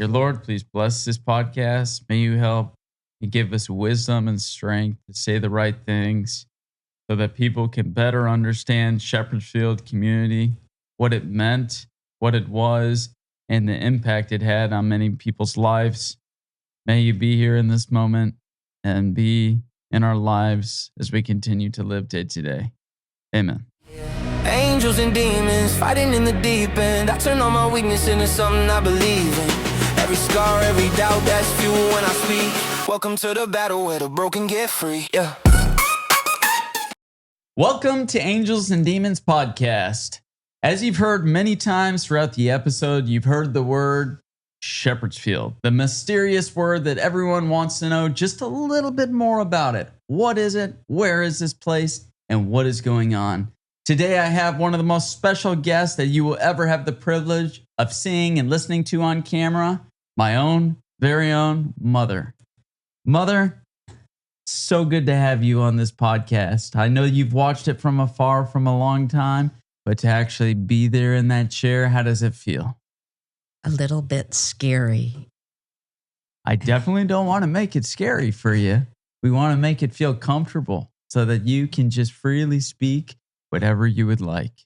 Dear Lord, please bless this podcast. May you help me give us wisdom and strength to say the right things so that people can better understand Shepherd's Field community, what it meant, what it was, and the impact it had on many people's lives. May you be here in this moment and be in our lives as we continue to live day to day. Amen. Angels and demons fighting in the deep end. I turn all my weakness into something I believe in. Every scar, every doubt, that's fuel when I speak. Welcome to the battle where the broken get free. Yeah. Welcome to Angels and Demons podcast. As you've heard many times throughout the episode, you've heard the word Shepherd's Field, the mysterious word that everyone wants to know just a little bit more about it. What is it? Where is this place? And what is going on? Today, I have one of the most special guests that you will ever have the privilege of seeing and listening to on camera, my own, very own mother. Mother, so good to have you on this podcast. I know you've watched it from afar from a long time, but to actually be there in that chair, how does it feel? A little bit scary. I definitely don't want to make it scary for you. We want to make it feel comfortable so that you can just freely speak whatever you would like.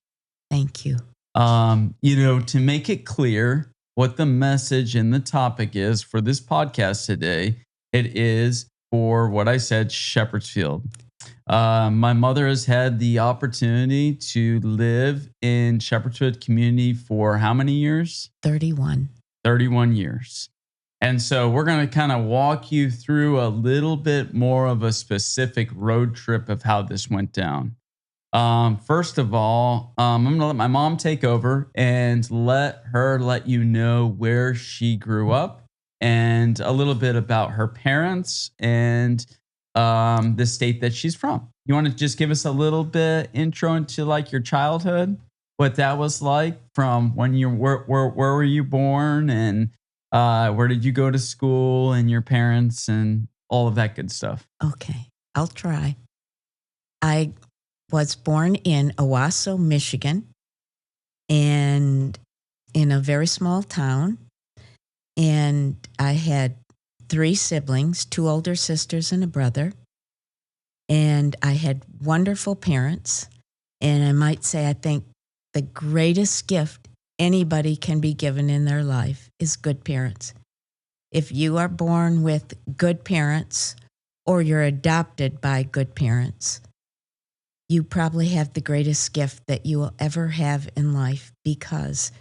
Thank you. To make it clear what the message and the topic is for this podcast today, it is for what I said, Shepherd's Field. My mother has had the opportunity to live in Shepherd's Field community for how many years? 31. 31 years. And so we're going to kind of walk you through a little bit more of a specific road trip of how this went down. First of all, I'm going to let my mom take over and let you know where she grew up and a little bit about her parents and the state that she's from. You want to just give us a little bit intro into like your childhood, what that was like from when where were you born and where did you go to school and your parents and all of that good stuff? Okay, I'll try. I was born in Owasso, Michigan, and in a very small town. And I had 3 siblings, 2 older sisters and a brother. And I had wonderful parents. And I might say, I think the greatest gift anybody can be given in their life is good parents. If you are born with good parents or you're adopted by good parents, you probably have the greatest gift that you will ever have in life, because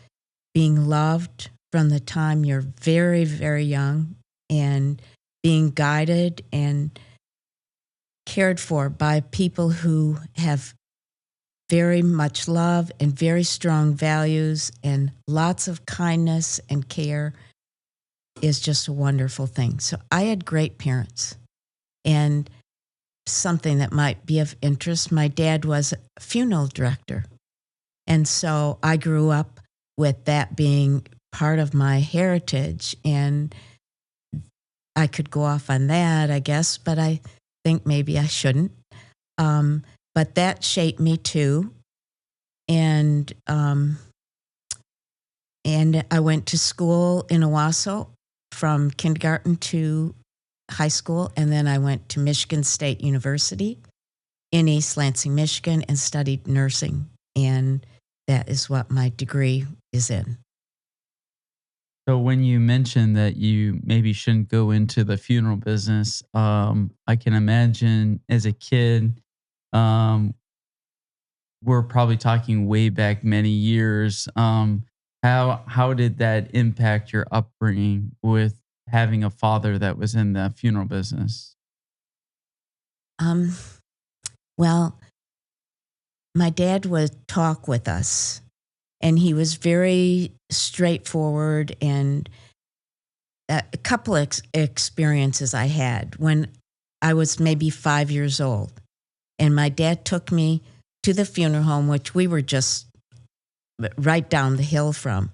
being loved from the time you're very, very young and being guided and cared for by people who have very much love and very strong values and lots of kindness and care is just a wonderful thing. So I had great parents. And something that might be of interest, my dad was a funeral director. And so I grew up with that being part of my heritage. And I could go off on that, I guess, but I think maybe I shouldn't. But that shaped me too. And I went to school in Owasso from kindergarten to high school, and then I went to Michigan State University in East Lansing, Michigan, and studied nursing. And that is what my degree is in. So when you mentioned that you maybe shouldn't go into the funeral business, I can imagine as a kid, we're probably talking way back many years. How did that impact your upbringing with having a father that was in the funeral business? Well, my dad would talk with us, and he was very straightforward. And a couple of experiences I had when I was maybe 5 years old, and my dad took me to the funeral home, which we were just right down the hill from.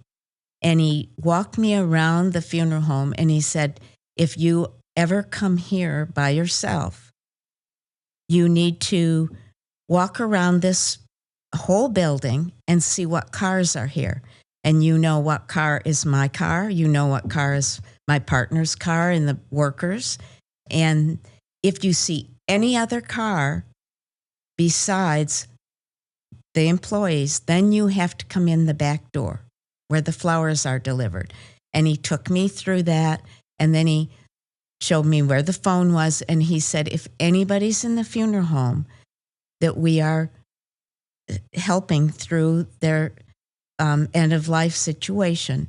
And he walked me around the funeral home, and he said, if you ever come here by yourself, you need to walk around this whole building and see what cars are here. And you know what car is my car. You know what car is my partner's car and the workers. And if you see any other car besides the employees, then you have to come in the back door where the flowers are delivered. And he took me through that. And then he showed me where the phone was. And he said, if anybody's in the funeral home that we are helping through their end of life situation,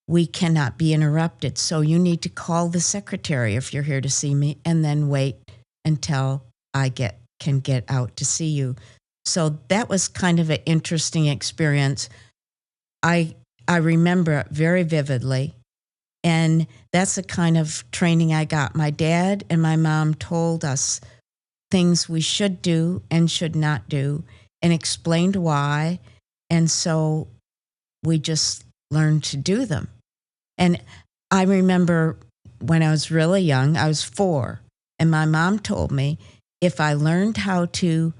we cannot be interrupted. So you need to call the secretary if you're here to see me, and then wait until I can get out to see you. So that was kind of an interesting experience. I remember it very vividly. And that's the kind of training I got. My dad and my mom told us things we should do and should not do, and explained why. And so we just learned to do them. And I remember when I was really young, I was 4, and my mom told me if I learned how to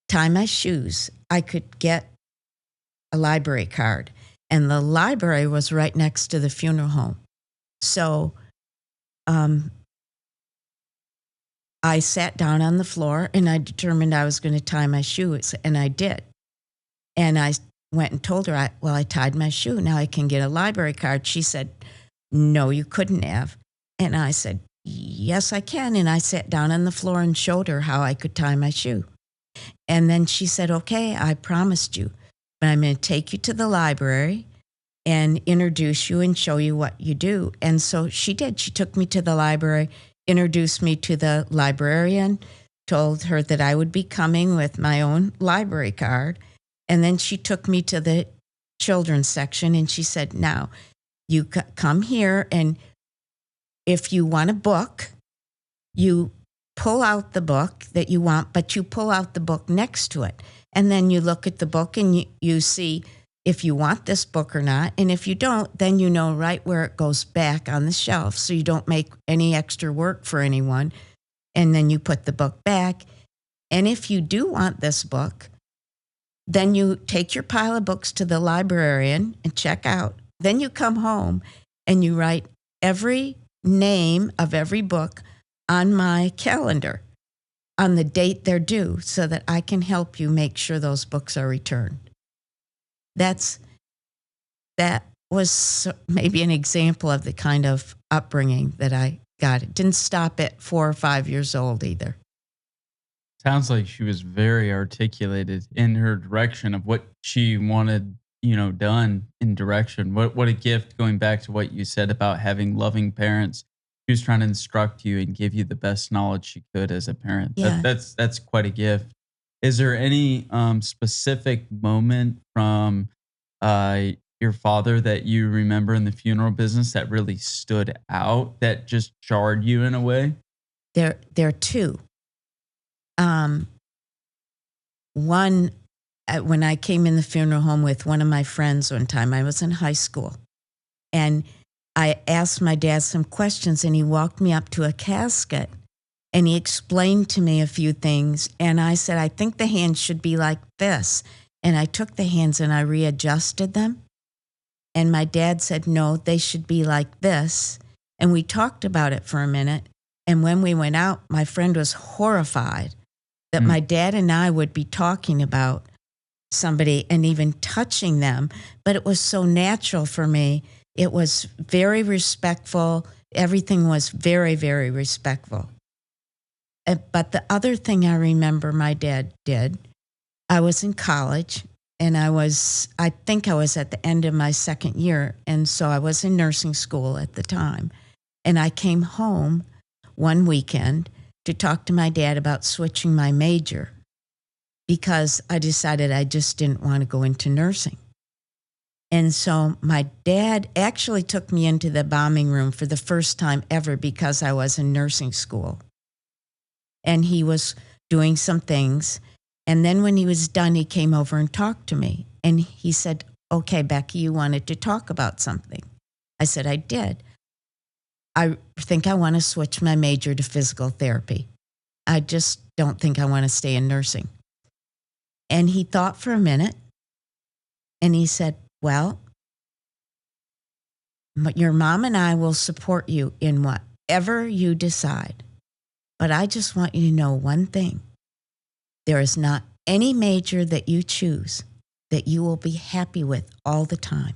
tie my shoes, I could get a library card. And the library was right next to the funeral home. So I sat down on the floor and I determined I was going to tie my shoes, and I did. And I went and told her, I tied my shoe. Now I can get a library card. She said, no, you couldn't have. And I said, yes, I can. And I sat down on the floor and showed her how I could tie my shoe. And then she said, okay, I promised you, but I'm going to take you to the library and introduce you and show you what you do. And so she did. She took me to the library, introduced me to the librarian, told her that I would be coming with my own library card. And then she took me to the children's section, and she said, now, you come here, and if you want a book, you pull out the book that you want, but you pull out the book next to it. And then you look at the book and you see if you want this book or not. And if you don't, then you know right where it goes back on the shelf, so you don't make any extra work for anyone. And then you put the book back. And if you do want this book, then you take your pile of books to the librarian and check out. Then you come home and you write every name of every book on my calendar on the date they're due, so that I can help you make sure those books are returned. That was maybe an example of the kind of upbringing that I got. It didn't stop at 4 or 5 years old either. Sounds like she was very articulated in her direction of what she wanted, done in direction. What a gift, going back to what you said about having loving parents. She was trying to instruct you and give you the best knowledge she could as a parent. Yeah. That's quite a gift. Is there any specific moment from your father that you remember in the funeral business that really stood out, that just jarred you in a way? There are two. One, when I came in the funeral home with one of my friends one time, I was in high school, and I asked my dad some questions, and he walked me up to a casket, and he explained to me a few things, and I said, I think the hands should be like this. And I took the hands and I readjusted them, and my dad said, no, they should be like this. And we talked about it for a minute, and when we went out, my friend was horrified that my dad and I would be talking about somebody and even touching them, but it was so natural for me. It was very respectful. Everything was very, very respectful. But the other thing I remember my dad did, I was in college, and I think I was at the end of my second year, and so I was in nursing school at the time. And I came home one weekend to talk to my dad about switching my major, because I decided I just didn't want to go into nursing. And so my dad actually took me into the bombing room for the first time ever, because I was in nursing school. And he was doing some things. And then when he was done, he came over and talked to me. And he said, okay, Becky, you wanted to talk about something. I said, I did. I think I want to switch my major to physical therapy. I just don't think I want to stay in nursing. And he thought for a minute, and he said, well, your mom and I will support you in whatever you decide. But I just want you to know one thing. There is not any major that you choose that you will be happy with all the time.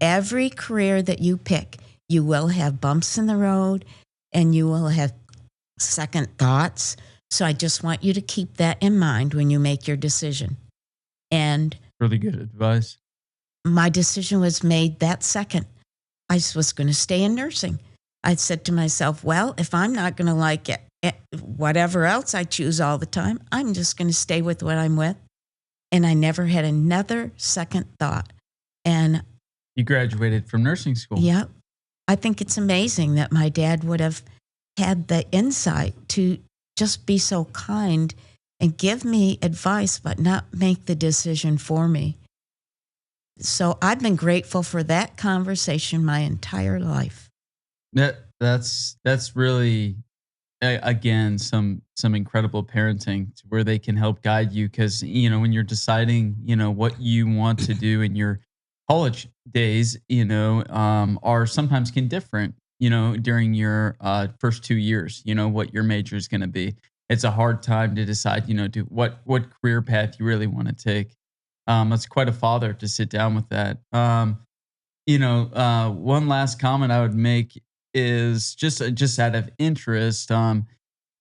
Every career that you pick, you will have bumps in the road and you will have second thoughts. So I just want you to keep that in mind when you make your decision. And really good advice. My decision was made that second. I was going to stay in nursing. I said to myself, well, if I'm not going to like it, whatever else I choose all the time, I'm just going to stay with what I'm with. And I never had another second thought. And you graduated from nursing school. Yeah. I think it's amazing that my dad would have had the insight to just be so kind and give me advice, but not make the decision for me. So I've been grateful for that conversation my entire life. That's really, again, some incredible parenting where they can help guide you. Because, when you're deciding, what you want to do in your college days, are sometimes can different, during your first 2 years, what your major is going to be. It's a hard time to decide, what career path you really want to take. It's quite a father to sit down with that. One last comment I would make is just out of interest.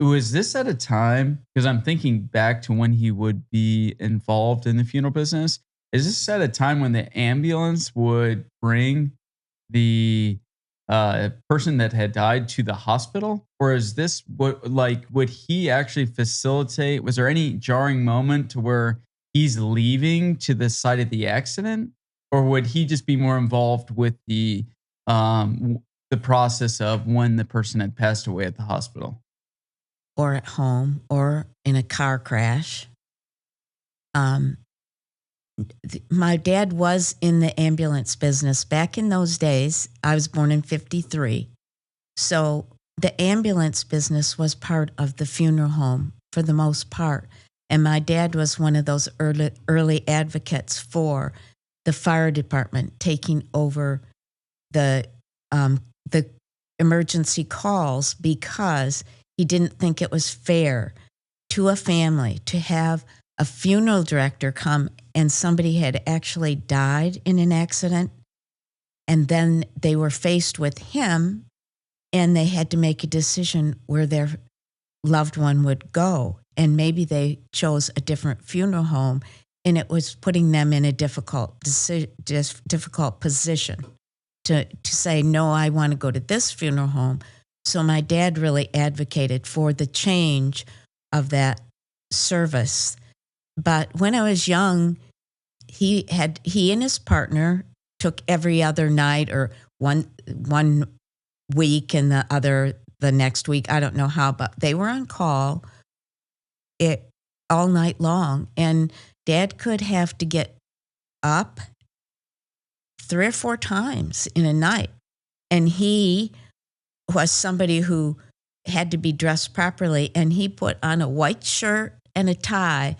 Was this at a time, because I'm thinking back to when he would be involved in the funeral business. Is this at a time when the ambulance would bring the person that had died to the hospital? Or is this would he actually facilitate? Was there any jarring moment to where he's leaving to the site of the accident? Or would he just be more involved with the process of when the person had passed away at the hospital? Or at home, or in a car crash. My dad was in the ambulance business. Back in those days, I was born in 1953. So the ambulance business was part of the funeral home for the most part. And my dad was one of those early advocates for the fire department taking over the emergency calls, because he didn't think it was fair to a family to have a funeral director come and somebody had actually died in an accident, and then they were faced with him and they had to make a decision where their loved one would go. And maybe they chose a different funeral home, and it was putting them in a difficult position to say, no, I want to go to this funeral home. So my dad really advocated for the change of that service. But when I was young, he and his partner took every other night, or one week and the next week. I don't know how, but they were on call all night long. And Dad could have to get up 3 or 4 times in a night. And he was somebody who had to be dressed properly, and he put on a white shirt and a tie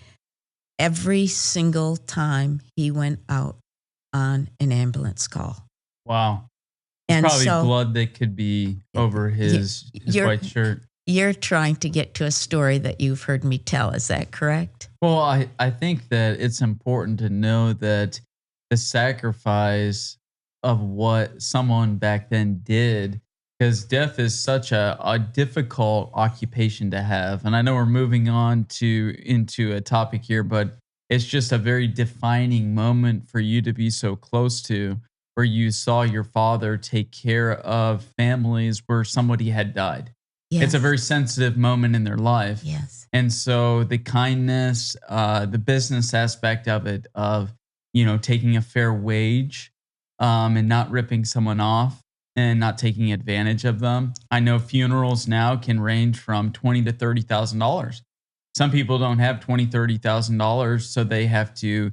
every single time he went out on an ambulance call. Wow. And probably blood that could be over his white shirt. You're trying to get to a story that you've heard me tell. Is that correct? Well, I think that it's important to know that the sacrifice of what someone back then did, because death is such a difficult occupation to have. And I know we're moving on into a topic here, but it's just a very defining moment for you to be so close to, where you saw your father take care of families where somebody had died. Yes. It's a very sensitive moment in their life. Yes. And so the kindness, the business aspect of it, of, taking a fair wage, and not ripping someone off and not taking advantage of them. I know funerals now can range from $20,000 to $30,000. Some people don't have $20,000, $30,000, so they have to,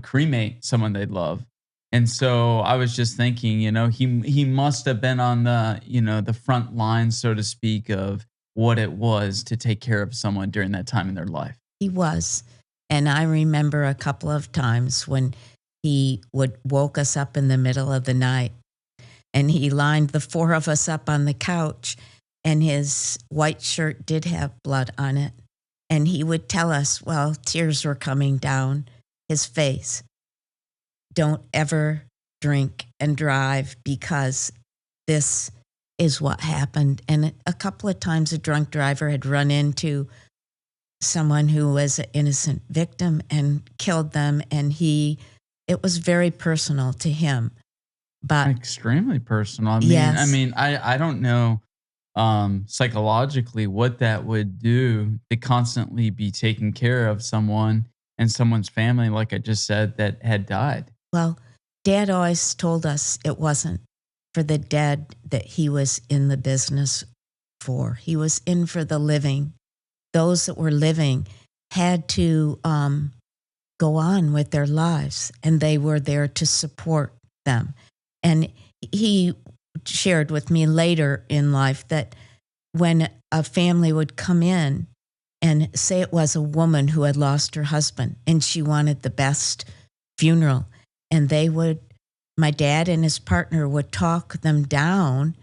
cremate someone they love. And so I was just thinking, he must have been on the, the front line, so to speak, of what it was to take care of someone during that time in their life. He was. And I remember a couple of times when he would woke us up in the middle of the night, and he lined the four of us up on the couch, and his white shirt did have blood on it. And he would tell us, while tears were coming down his face, don't ever drink and drive, because this is what happened. And a couple of times a drunk driver had run into someone who was an innocent victim and killed them. And it was very personal to him. But Extremely personal. Yes. I don't know psychologically what that would do to constantly be taking care of someone and someone's family, like I just said, that had died. Well, Dad always told us it wasn't for the dead that he was in the business for. He was in for the living. Those that were living had to go on with their lives, and they were there to support them. And he shared with me later in life that when a family would come in, and say it was a woman who had lost her husband and she wanted the best funeral, and my dad and his partner would talk them down,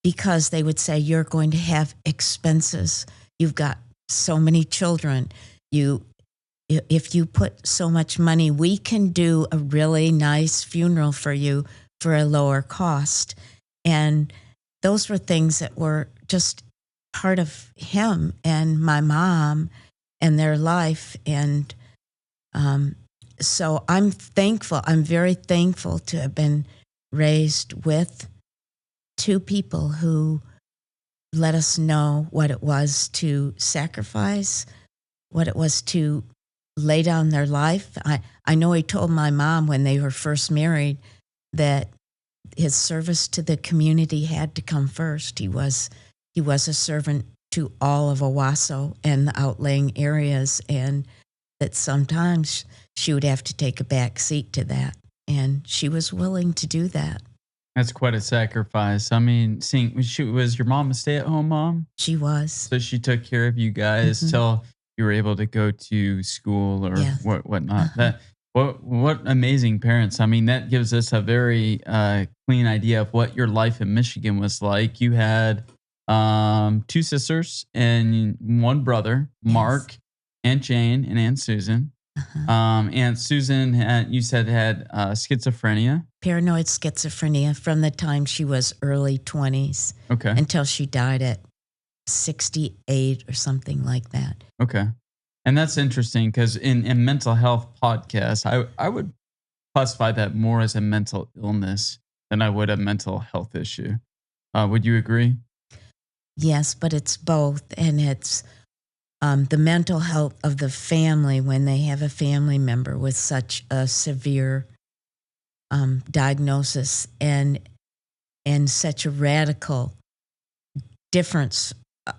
because they would say, you're going to have expenses. You've got so many children. If you put so much money, we can do a really nice funeral for you for a lower cost. And those were things that were just part of him and my mom and their life. And so I'm thankful. I'm very thankful to have been raised with two people who let us know what it was to sacrifice, what it was to lay down their life. I know he told my mom when they were first married that his service to the community had to come first. He was a servant to all of Owasso and the outlying areas, and that sometimes she would have to take a back seat to that. And she was willing to do that. That's quite a sacrifice. I mean, was your mom a stay-at-home mom? She was. So she took care of you guys till you were able to go to school or whatnot. What amazing parents. I mean, that gives us a very clean idea of what your life in Michigan was like. You had two sisters and one brother, Mark, Aunt Jane, and Aunt Susan. Aunt Susan, you said, had schizophrenia. Paranoid schizophrenia from the time she was early 20s. Okay. Until she died at 68 or something like that. Okay. And that's interesting because in mental health podcasts, I would classify that more as a mental illness than I would a mental health issue. Would you agree? Yes, but it's both. And it's the mental health of the family when they have a family member with such a severe diagnosis and such a radical difference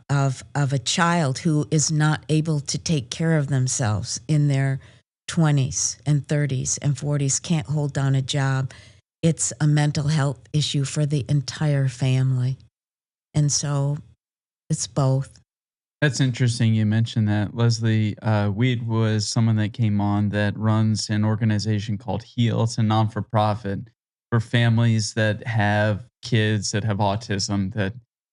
of a child who is not able to take care of themselves in their 20s and 30s and 40s, can't hold down a job. It's a mental health issue for the entire family. And so it's both. That's interesting you mentioned that. Leslie Weed was someone that came on that runs an organization called HEAL. It's a non-for-profit for families that have kids that have autism,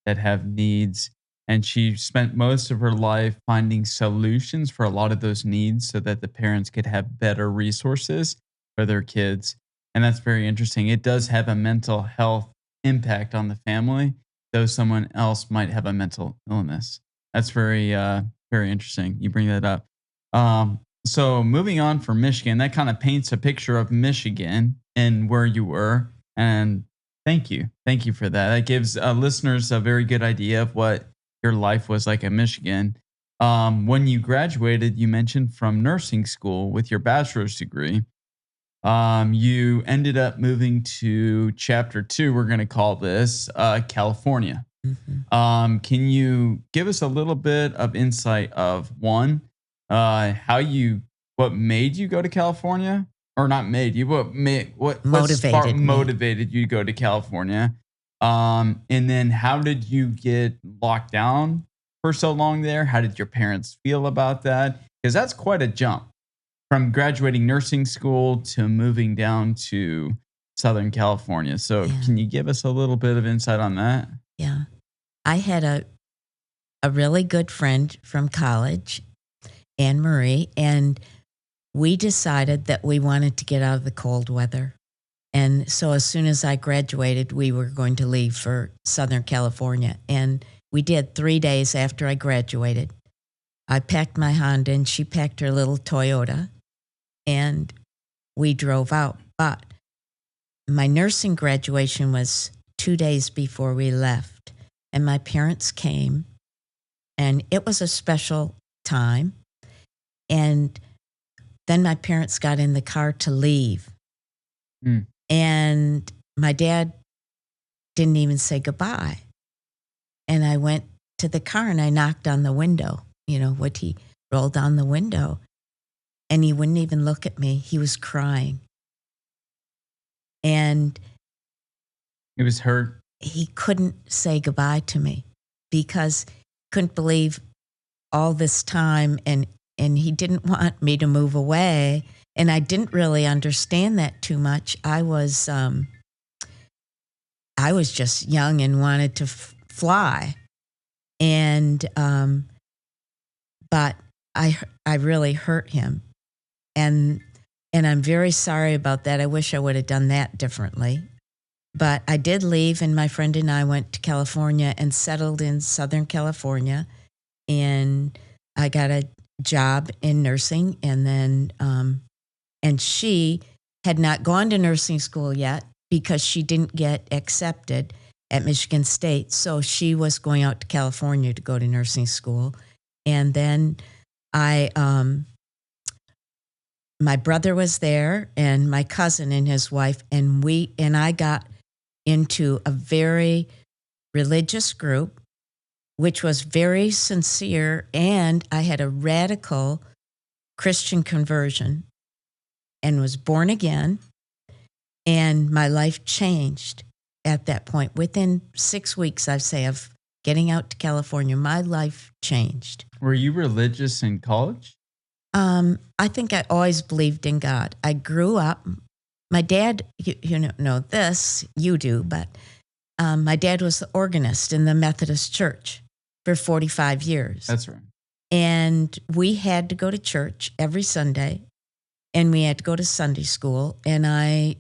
that have needs. And she spent most of her life finding solutions for a lot of those needs so that the parents could have better resources for their kids. And that's very interesting. It does have a mental health impact on the family, though someone else might have a mental illness. That's very, very interesting. You bring that up. So moving on from Michigan, that kind of paints a picture of Michigan and where you were. And thank you. Thank you for that. That gives listeners a very good idea of what your life was like in Michigan. When you graduated, you mentioned from nursing school with your bachelor's degree. You ended up moving to chapter 2, we're going to call this, California. Can you give us a little bit of insight of one, what made you go to California, or not made you, what motivated you to go to California? And then how did you get locked down for so long there? How did your parents feel about that? Because that's quite a jump. from graduating nursing school to moving down to Southern California. So Yeah. can you give us a little bit of insight on that? Yeah. I had a really good friend from college, Anne Marie, and we decided that we wanted to get out of the cold weather. And so as soon as I graduated, we were going to leave for Southern California. And we did 3 days after I graduated. I packed my Honda and she packed her little Toyota, and we drove out. But my nursing graduation was 2 days before we left, and my parents came, and it was a special time. And then my parents got in the car to leave. Mm. And my dad didn't even say goodbye. And I went to the car and I knocked on the window. He rolled down the window and he wouldn't even look at me. He was crying. And He was hurt. he couldn't say goodbye to me because he couldn't believe all this time, and he didn't want me to move away. And I didn't really understand that too much. I was just young and wanted to fly, and but I really hurt him, and I'm very sorry about that. I wish I would have done that differently. But I did leave, and my friend and I went to California and settled in Southern California, and I got a job in nursing, and then and she had not gone to nursing school yet because she didn't get accepted at Michigan State. So she was going out to California to go to nursing school. And then my brother was there and my cousin and his wife, and I got into a very religious group, which was very sincere, and I had a radical Christian conversion and was born again, and my life changed at that point. Within 6 weeks, I'd say, of getting out to California, my life changed. Were you religious in college? I think I always believed in God. I grew up, my dad, you know this, you do, but my dad was the organist in the Methodist Church for 45 years. That's right. And we had to go to church every Sunday, and we had to go to Sunday school, and I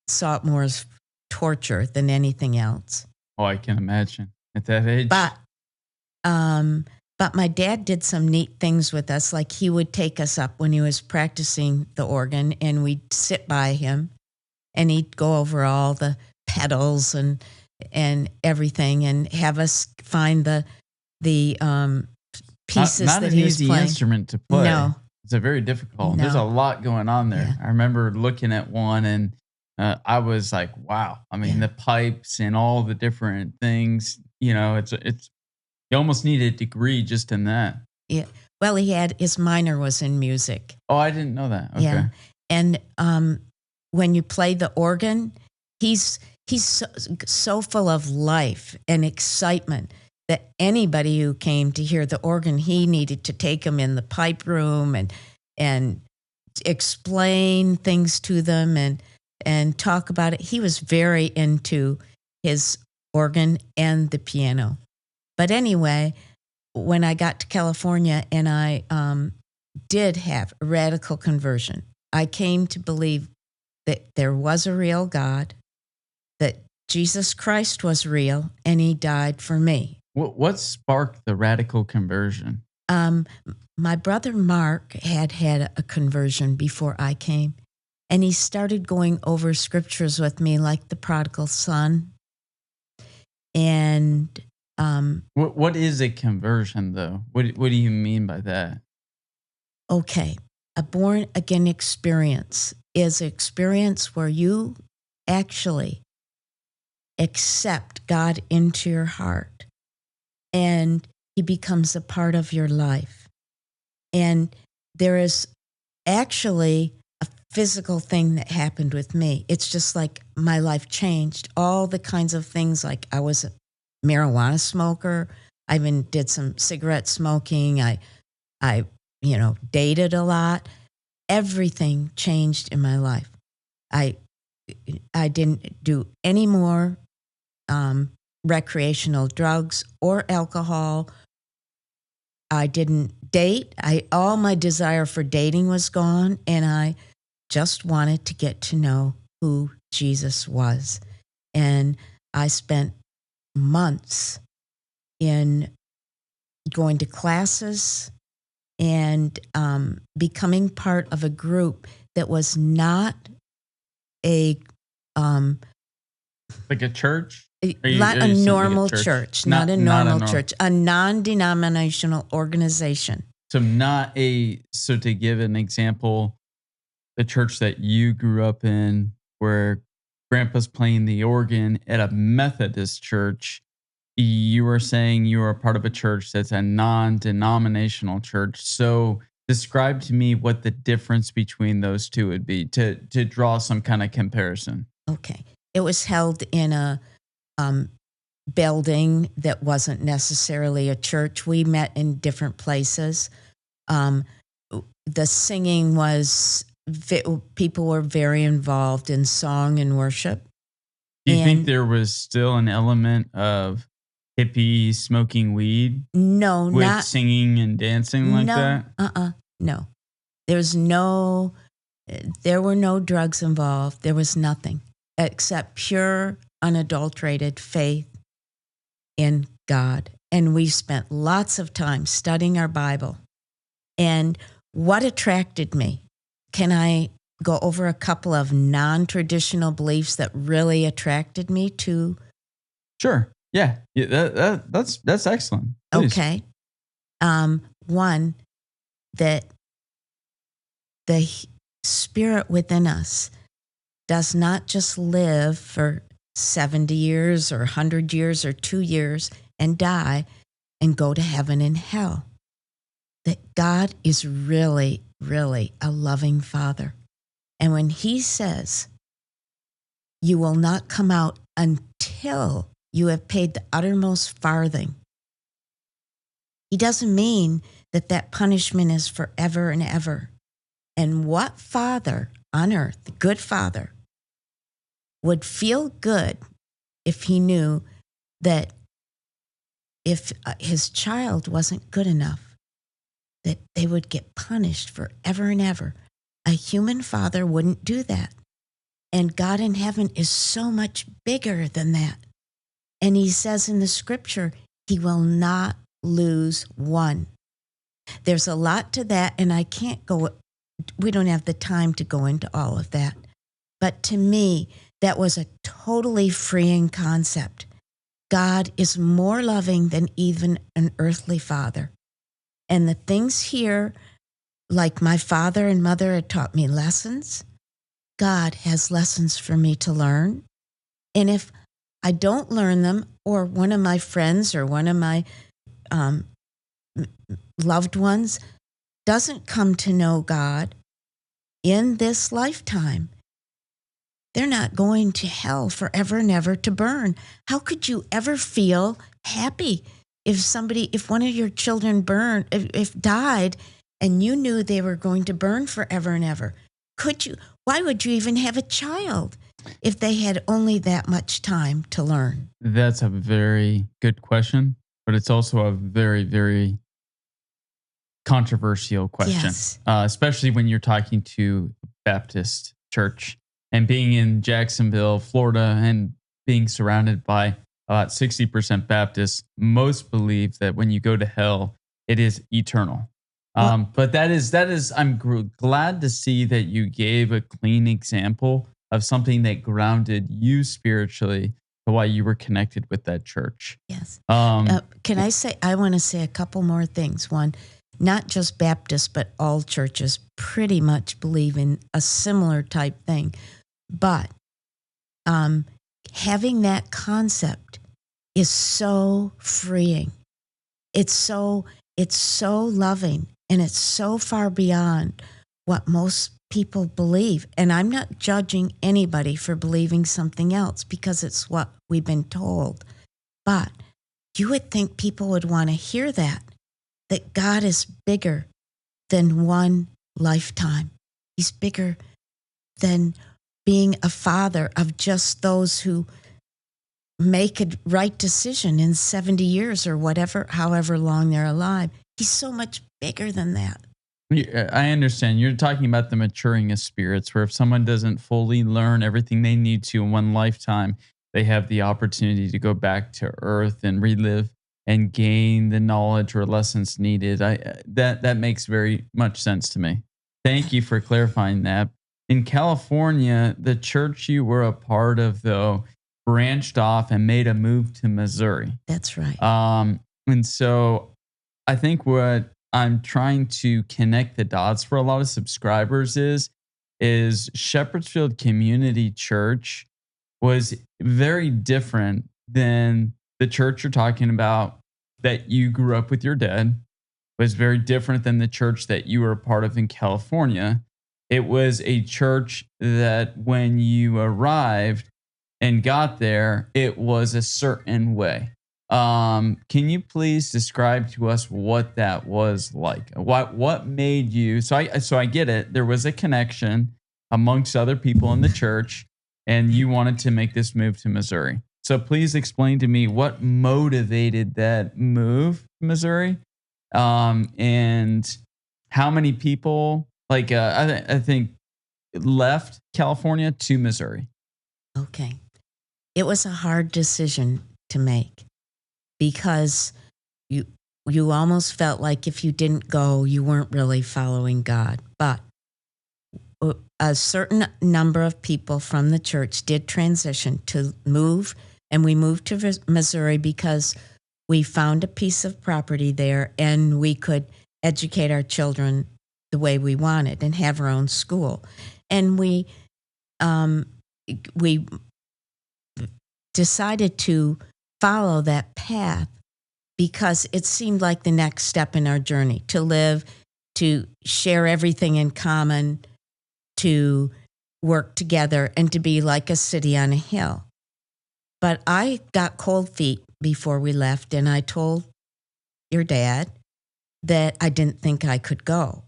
saw it more as torture than anything else. Oh, I can imagine at that age. But my dad did some neat things with us. Like he would take us up when he was practicing the organ, and we'd sit by him, and he'd go over all the pedals and everything, and have us find the pieces not that an he was easy playing. instrument to play. No. It's a very difficult. No. There's a lot going on there. Yeah. I remember looking at one, and I was like, wow. I mean, the pipes and all the different things, it's you almost need a degree just in that. Yeah. Well, his minor was in music. Oh, I didn't know that. Okay. Yeah. And when you play the organ, he's so full of life and excitement that anybody who came to hear the organ, he needed to take them in the pipe room and explain things to them and talk about it. He was very into his organ and the piano. But anyway, when I got to California and I did have a radical conversion, I came to believe that there was a real God, that Jesus Christ was real, and he died for me. What sparked the radical conversion? My brother Mark had a conversion before I came, and he started going over scriptures with me, like the prodigal son. And what is a conversion, though? What do you mean by that? Okay, a born again experience is an experience where you actually accept God into your heart, and he becomes a part of your life. And there is actually a physical thing that happened with me. It's just like my life changed. All the kinds of things, like I was a marijuana smoker. I even did some cigarette smoking. I dated a lot. everything changed in my life. I didn't do any more recreational drugs or alcohol. I didn't date. All my desire for dating was gone, and I just wanted to get to know who Jesus was. And I spent months in going to classes and becoming part of a group that was not a like a church? Not a normal church, not a normal church, a non-denominational organization. So to give an example, the church that you grew up in where grandpa's playing the organ at a Methodist church, you were saying you were a part of a church that's a non-denominational church. So describe to me what the difference between those two would be to draw some kind of comparison. Okay. It was held in a building that wasn't necessarily a church. We met in different places. The singing was, people were very involved in song and worship. Do you think there was still an element of hippie smoking weed? No, with not singing and dancing like that? No. There were no drugs involved. There was nothing except pure, unadulterated faith in God. And we spent lots of time studying our Bible. And what attracted me? Can I go over a couple of non-traditional beliefs that really attracted me to? Sure. Yeah. That's excellent. Please. Okay. One, that the Spirit within us does not just live for 70 years or 100 years or 2 years and die and go to heaven and hell. That God is really, really a loving Father. And when He says, you will not come out until you have paid the uttermost farthing, He doesn't mean that punishment is forever and ever. And what father on earth, good father, would feel good if he knew that if his child wasn't good enough, that they would get punished forever and ever? A human father wouldn't do that. And God in heaven is so much bigger than that. And He says in the scripture, He will not lose one. There's a lot to that, and we don't have the time to go into all of that. But to me, that was a totally freeing concept. God is more loving than even an earthly father. And the things here, like my father and mother had taught me lessons, God has lessons for me to learn. And if I don't learn them, or one of my friends or one of my loved ones doesn't come to know God in this lifetime, they're not going to hell forever and ever to burn. How could you ever feel happy if one of your children died and you knew they were going to burn forever and ever? Why would you even have a child if they had only that much time to learn? That's a very good question, but it's also a very, very controversial question, Yes. Especially when you're talking to a Baptist church and being in Jacksonville, Florida, and being surrounded by about 60% Baptists. Most believe that when you go to hell, it is eternal. But that is, I'm glad to see that you gave a clean example of something that grounded you spiritually to why you were connected with that church. Yes. I want to say a couple more things. One, not just Baptists, but all churches pretty much believe in a similar type thing. But having that concept is so freeing. It's so loving, and it's so far beyond what most people believe. And I'm not judging anybody for believing something else because it's what we've been told. But you would think people would want to hear that God is bigger than one lifetime. He's bigger than being a father of just those who make a right decision in 70 years or whatever, however long they're alive. He's so much bigger than that. I understand. You're talking about the maturing of spirits, where if someone doesn't fully learn everything they need to in one lifetime, they have the opportunity to go back to earth and relive and gain the knowledge or lessons needed. That makes very much sense to me. Thank you for clarifying that. In California, the church you were a part of, though, branched off and made a move to Missouri. That's right. And so I think what I'm trying to connect the dots for a lot of subscribers is Shepherdsfield Community Church was very different than the church you're talking about that you grew up with your dad. Was very different than the church that you were a part of in California. It was a church that when you arrived and got there, it was a certain way. Can you please describe to us what that was like? What made you? So I get it. There was a connection amongst other people in the church, and you wanted to make this move to Missouri. So please explain to me what motivated that move to Missouri, and how many people I think left California to Missouri. Okay. It was a hard decision to make because you almost felt like if you didn't go, you weren't really following God. But a certain number of people from the church did transition to move, and we moved to Missouri because we found a piece of property there and we could educate our children the way we wanted and have our own school. And we decided to follow that path because it seemed like the next step in our journey, to live, to share everything in common, to work together, and to be like a city on a hill. But I got cold feet before we left, and I told your dad that I didn't think I could go.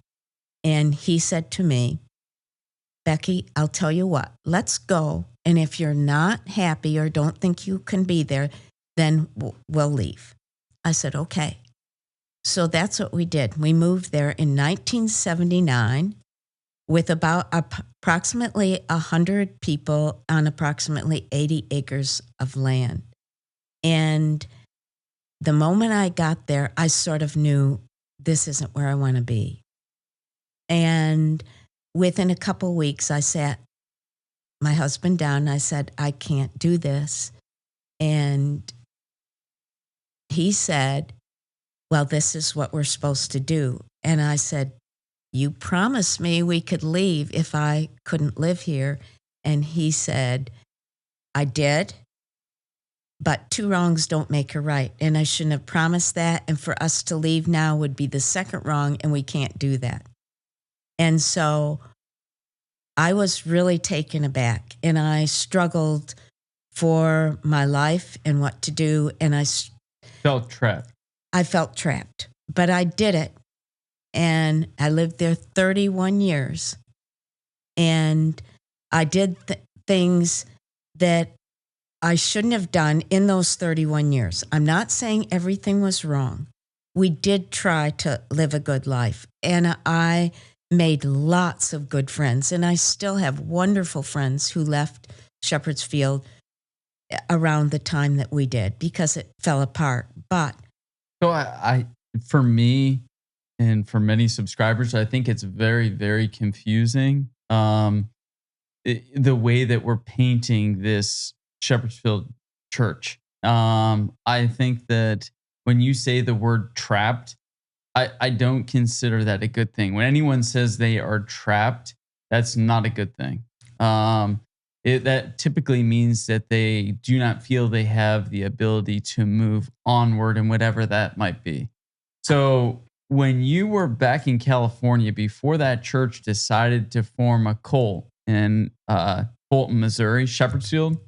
And he said to me, Becky, I'll tell you what, let's go. And if you're not happy or don't think you can be there, then we'll leave. I said, okay. So that's what we did. We moved there in 1979 with about approximately 100 people on approximately 80 acres of land. And the moment I got there, I sort of knew this isn't where I want to be. And within a couple weeks, I sat my husband down and I said, I can't do this. And he said, well, this is what we're supposed to do. And I said, you promised me we could leave if I couldn't live here. And he said, I did, but two wrongs don't make a right. And I shouldn't have promised that. And for us to leave now would be the second wrong, and we can't do that. And so I was really taken aback, and I struggled for my life and what to do. And I felt trapped. I felt trapped, but I did it. And I lived there 31 years. And I did things that I shouldn't have done in those 31 years. I'm not saying everything was wrong. We did try to live a good life. And I made lots of good friends. And I still have wonderful friends who left Shepherdsfield around the time that we did because it fell apart. But so I for me and for many subscribers, I think it's very, very confusing. The way that we're painting this Shepherdsfield church. I think that when you say the word trapped, I don't consider that a good thing. When anyone says they are trapped, that's not a good thing. That typically means that they do not feel they have the ability to move onward and whatever that might be. So when you were back in California, before that church decided to form a cult in Fulton, Missouri, Shepherdsfield,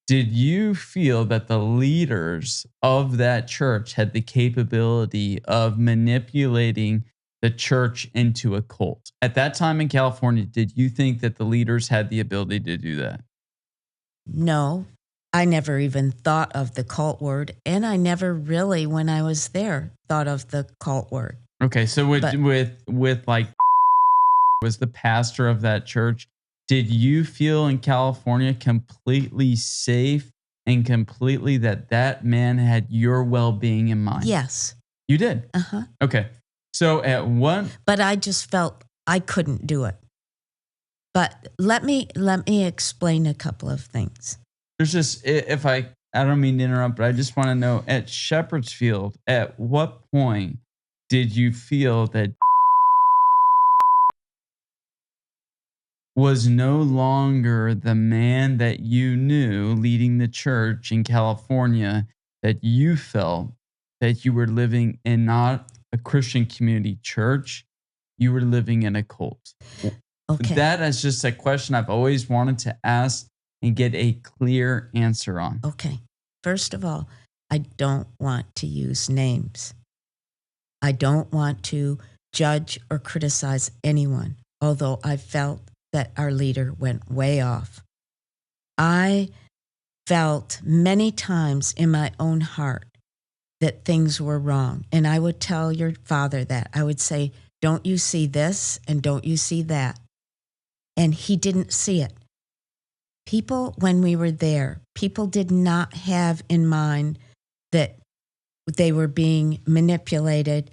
did you feel that the leaders of that church had the capability of manipulating the church into a cult. At that time in California, did you think that the leaders had the ability to do that? No, I never even thought of the cult word. And I never really, when I was there, thought of the cult word. Okay, so with But- with like was the pastor of that church, did you feel in California completely safe and completely that man had your well-being in mind? Yes. You did. Uh-huh. Okay. So at what But I just felt I couldn't do it. But let me explain a couple of things. there's just if I don't mean to interrupt, but I just want to know at Shepherd's Field, at what point did you feel that was no longer the man that you knew leading the church in California, that you felt that you were living in not a Christian community church, you were living in a cult? Okay. That is just a question I've always wanted to ask and get a clear answer on. Okay. First of all, I don't want to use names. I don't want to judge or criticize anyone, although I felt that our leader went way off. I felt many times in my own heart that things were wrong. And I would tell your father that. I would say, don't you see this and don't you see that? And he didn't see it. People, when we were there, people did not have in mind that they were being manipulated.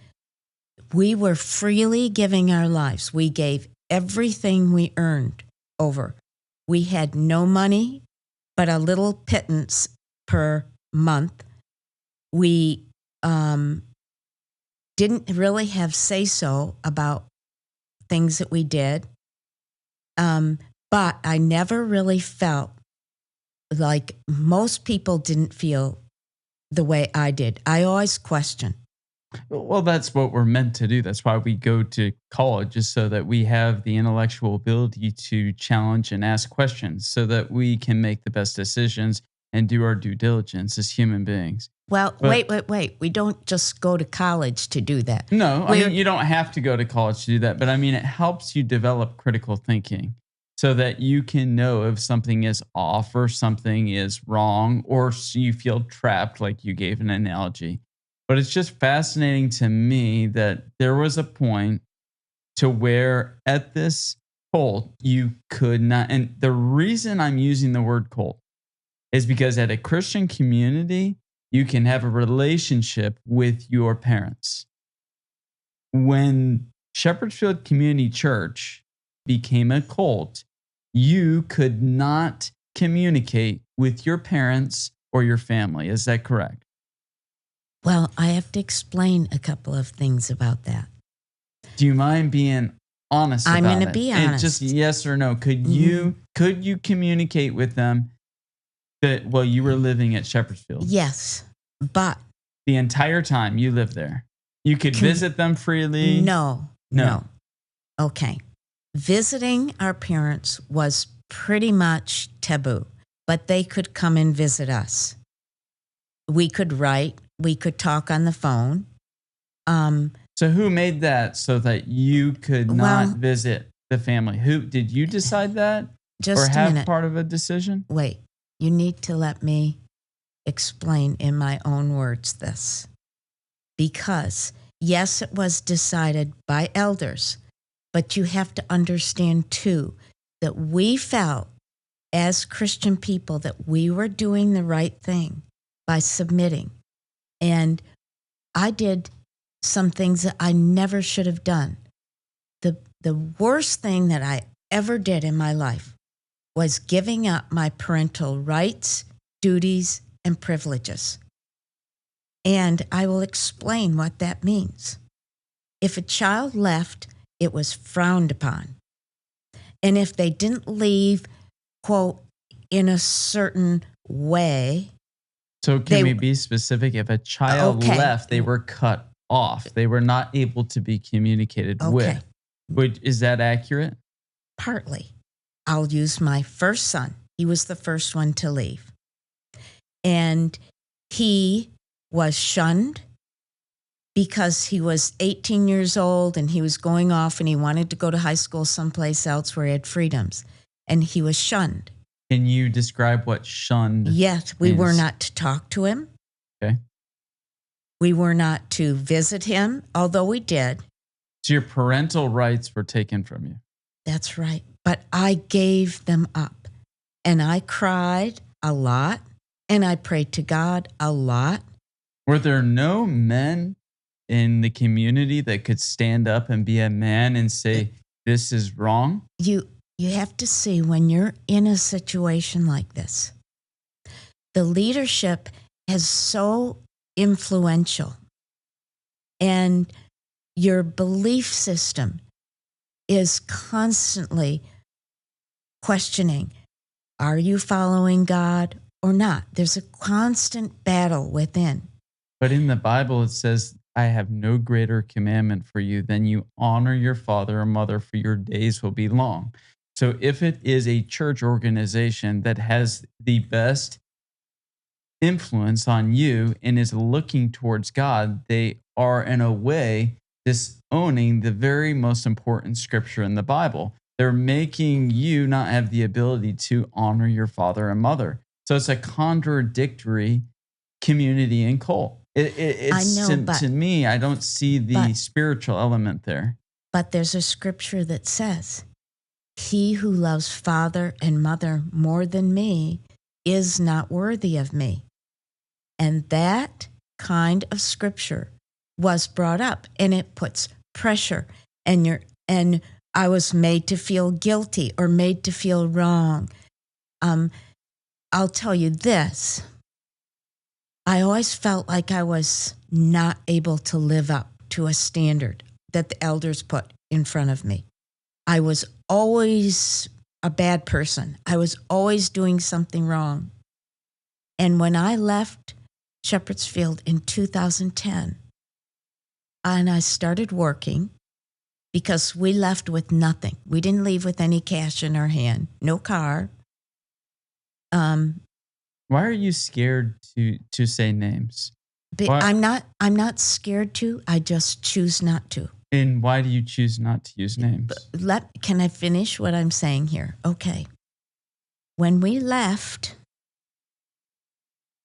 We were freely giving our lives. We gave everything we earned over. We had no money, but a little pittance per month. We didn't really have say-so about things that we did. But I never really felt like most people didn't feel the way I did. I always questioned. Well, that's what we're meant to do. That's why we go to college, is so that we have the intellectual ability to challenge and ask questions so that we can make the best decisions and do our due diligence as human beings. Well, wait. We don't just go to college to do that. No, I mean, you don't have to go to college to do that, but I mean, it helps you develop critical thinking so that you can know if something is off or something is wrong, or you feel trapped, like you gave an analogy. But it's just fascinating to me that there was a point to where at this cult, you could not. And the reason I'm using the word cult is because at a Christian community, you can have a relationship with your parents. When Shepherd's Field Community Church became a cult, you could not communicate with your parents or your family. Is that correct? Well, I have to explain a couple of things about that. Do you mind being honest about it? I'm going to be honest. And just yes or no. Could you communicate with them that while you were living at Shepherd's Field? Yes, but the entire time you lived there, you could visit them freely? No. Okay. Visiting our parents was pretty much taboo, but they could come and visit us. We could write. We could talk on the phone. So who made that so that you could not visit the family? Who did you decide that? Just or a have minute. part of a decision? Wait, you need to let me explain in my own words this. Because, yes, it was decided by elders, but you have to understand, too, that we felt as Christian people that we were doing the right thing by submitting. And I did some things that I never should have done. The worst thing that I ever did in my life was giving up my parental rights, duties, and privileges. And I will explain what that means. If a child left, it was frowned upon. And if they didn't leave, quote, in a certain way. So can we be specific? If a child left, they were cut off. They were not able to be communicated with. Is that accurate? Partly. I'll use my first son. He was the first one to leave. And he was shunned. because he was 18 years old and he was going off and he wanted to go to high school someplace else where he had freedoms, and he was shunned. Can you describe what shunned Yes, we means? were not to talk to him. Okay. We were not to visit him, although we did. So your parental rights were taken from you. That's right. But I gave them up, and I cried a lot, and I prayed to God a lot. Were there no men in the community that could stand up and be a man and say, this is wrong? You have to see, when you're in a situation like this, the leadership is so influential, and your belief system is constantly questioning, are you following God or not? There's a constant battle within. But in the Bible, it says, I have no greater commandment for you than you honor your father or mother, for your days will be long. So if it is a church organization that has the best influence on you and is looking towards God, they are in a way disowning the very most important scripture in the Bible. They're making you not have the ability to honor your father and mother. So it's a contradictory community and cult. To me, I don't see the spiritual element there. But there's a scripture that says, he who loves father and mother more than me is not worthy of me. And that kind of scripture was brought up, and it puts pressure, and I was made to feel guilty or made to feel wrong. I'll tell you this. I always felt like I was not able to live up to a standard that the elders put in front of me. I was always a bad person. I was always doing something wrong. And when I left Shepherd's Field in 2010, and I started working, because we left with nothing. We didn't leave with any cash in our hand, no car. Why are you scared to say names? I'm not scared to. I just choose not to. And why do you choose not to use names? Can I finish what I'm saying here? Okay. When we left,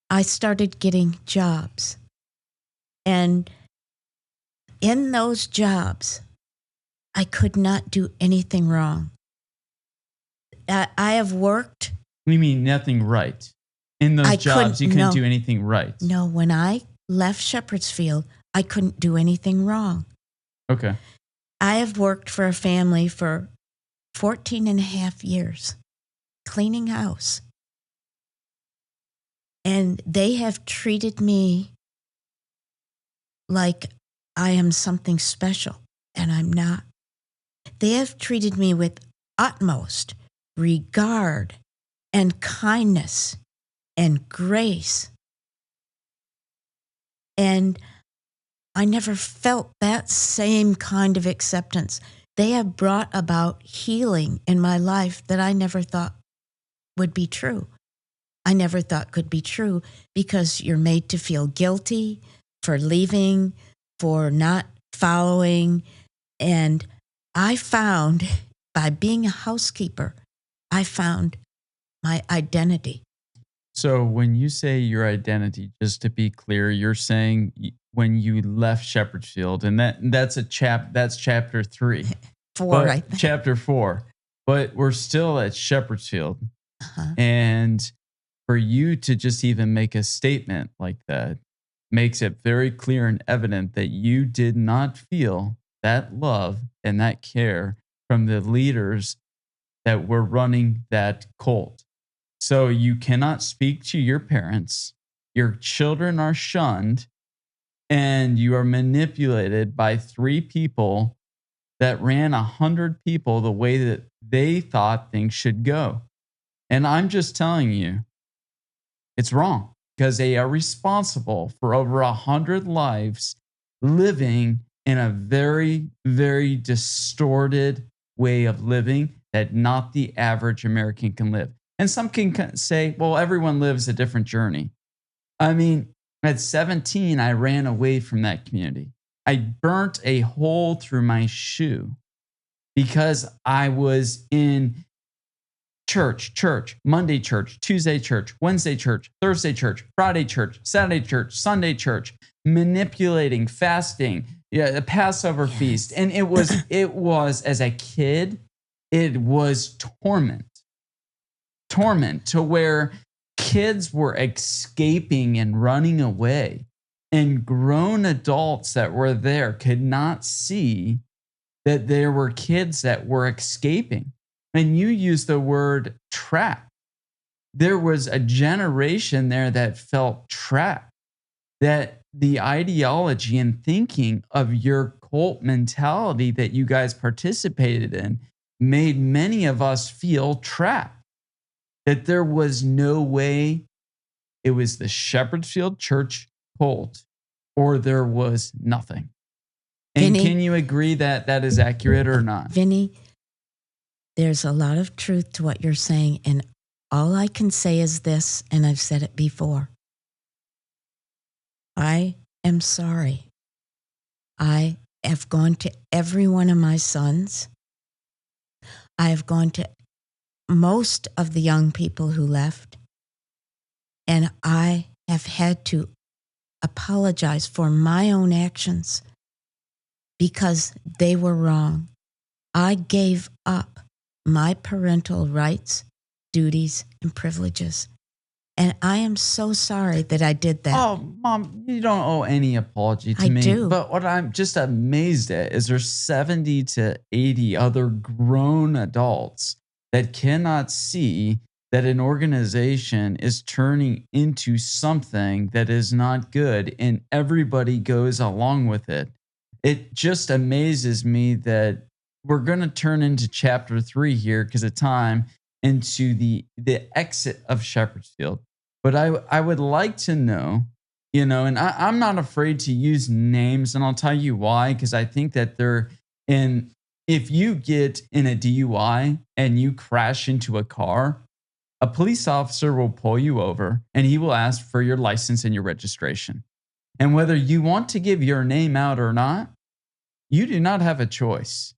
I started getting jobs. And in those jobs, I could not do anything wrong. I have worked. You mean nothing right? In those jobs, you couldn't do anything right? No, when I left Shepherd's Field, I couldn't do anything wrong. Okay. I have worked for a family for 14 and a half years, cleaning house. And they have treated me like I am something special, and I'm not. They have treated me with utmost regard and kindness and grace. And I never felt that same kind of acceptance. They have brought about healing in my life that I never thought would be true. I never thought could be true, because you're made to feel guilty for leaving, for not following. And I found, by being a housekeeper, I found my identity. So when you say your identity, just to be clear, you're saying when you left Shepherd's Field, and that's chapter 3. 4, I think. Chapter 4. But we're still at Shepherd's Field. Uh-huh. And for you to just even make a statement like that makes it very clear and evident that you did not feel that love and that care from the leaders that were running that cult. So you cannot speak to your parents. Your children are shunned, and you are manipulated by 3 people that ran 100 people the way that they thought things should go. And I'm just telling you, it's wrong, because they are responsible for over 100 lives living in a very, very distorted way of living that not the average American can live. And some can say, well, everyone lives a different journey. I mean, at 17, I ran away from that community. I burnt a hole through my shoe because I was in church, Monday church, Tuesday church, Wednesday church, Thursday church, Friday church, Saturday church, Sunday church, manipulating, fasting, a Passover feast. And it was as a kid, it was torment to where kids were escaping and running away, and grown adults that were there could not see that there were kids that were escaping. And you use the word trapped. There was a generation there that felt trapped, that the ideology and thinking of your cult mentality that you guys participated in made many of us feel trapped, that there was no way it was the Shepherd's Field Church cult or there was nothing. And Vinny, can you agree that that is accurate or not? Vinny, there's a lot of truth to what you're saying. And all I can say is this, and I've said it before. I am sorry. I have gone to every one of my sons. I have gone to most of the young people who left. And I have had to apologize for my own actions because they were wrong. I gave up my parental rights, duties, and privileges. And I am so sorry that I did that. Oh, Mom, you don't owe any apology to me. I do. But what I'm just amazed at is there's 70 to 80 other grown adults that cannot see that an organization is turning into something that is not good, and everybody goes along with it. It just amazes me that we're going to turn into chapter 3 here because of time, into the exit of Shepherd's Field. But I would like to know, and I'm not afraid to use names, and I'll tell you why, because I think that they're in. If you get in a DUI and you crash into a car, a police officer will pull you over and he will ask for your license and your registration. And whether you want to give your name out or not, you do not have a choice.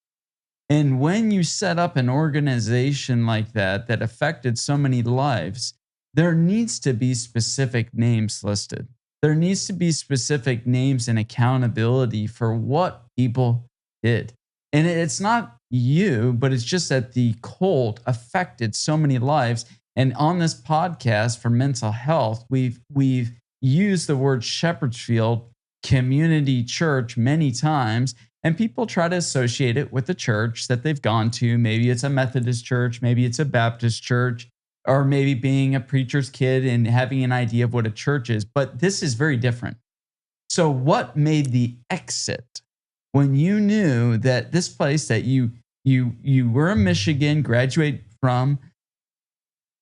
And when you set up an organization like that affected so many lives, there needs to be specific names listed. There needs to be specific names and accountability for what people did. And it's not you, but it's just that the cult affected so many lives. And on this podcast for mental health, we've used the word Shepherd's Field Community Church many times, and people try to associate it with the church that they've gone to. Maybe it's a Methodist church, maybe it's a Baptist church, or maybe being a preacher's kid and having an idea of what a church is. But this is very different. So what made the exit when you knew that this place that you were in Michigan, graduate from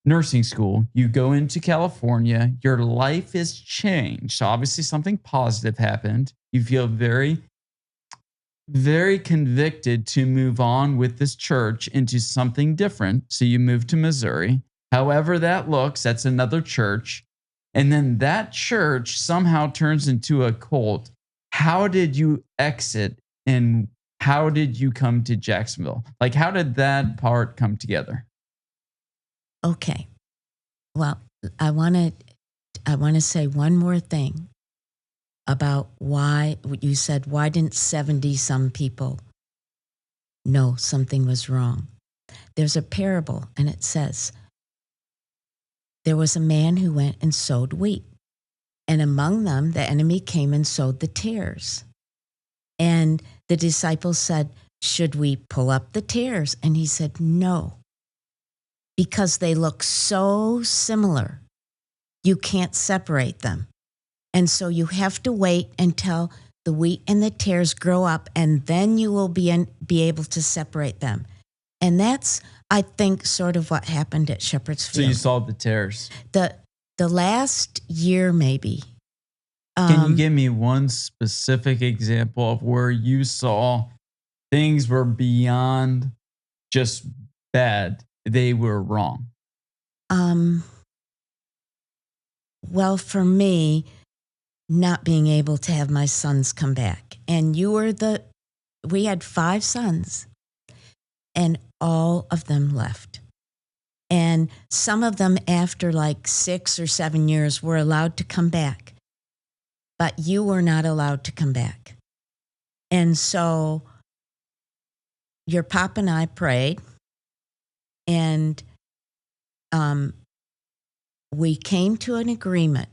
nursing school, you go into California, your life is changed. So obviously something positive happened. You feel very, very convicted to move on with this church into something different. So you move to Missouri. However that looks, that's another church. And then that church somehow turns into a cult. How did you exit and how did you come to Jacksonville? Like, how did that part come together? Okay. Well, I want to say one more thing about why you said, why didn't 70 some people know something was wrong? There's a parable and it says, there was a man who went and sowed wheat, and among them the enemy came and sowed the tares. And the disciples said, should we pull up the tares? And he said, no, because they look so similar. You can't separate them. And so you have to wait until the wheat and the tares grow up, and then you will be able to separate them. And that's, I think, sort of what happened at Shepherd's Field. So you saw the tares. The last year, maybe. Can you give me one specific example of where you saw things were beyond just bad? They were wrong. Well, for me, not being able to have my sons come back. And we had 5 sons, and all of them left. And some of them, after like 6 or 7 years, were allowed to come back. But you were not allowed to come back. And so your pop and I prayed, and we came to an agreement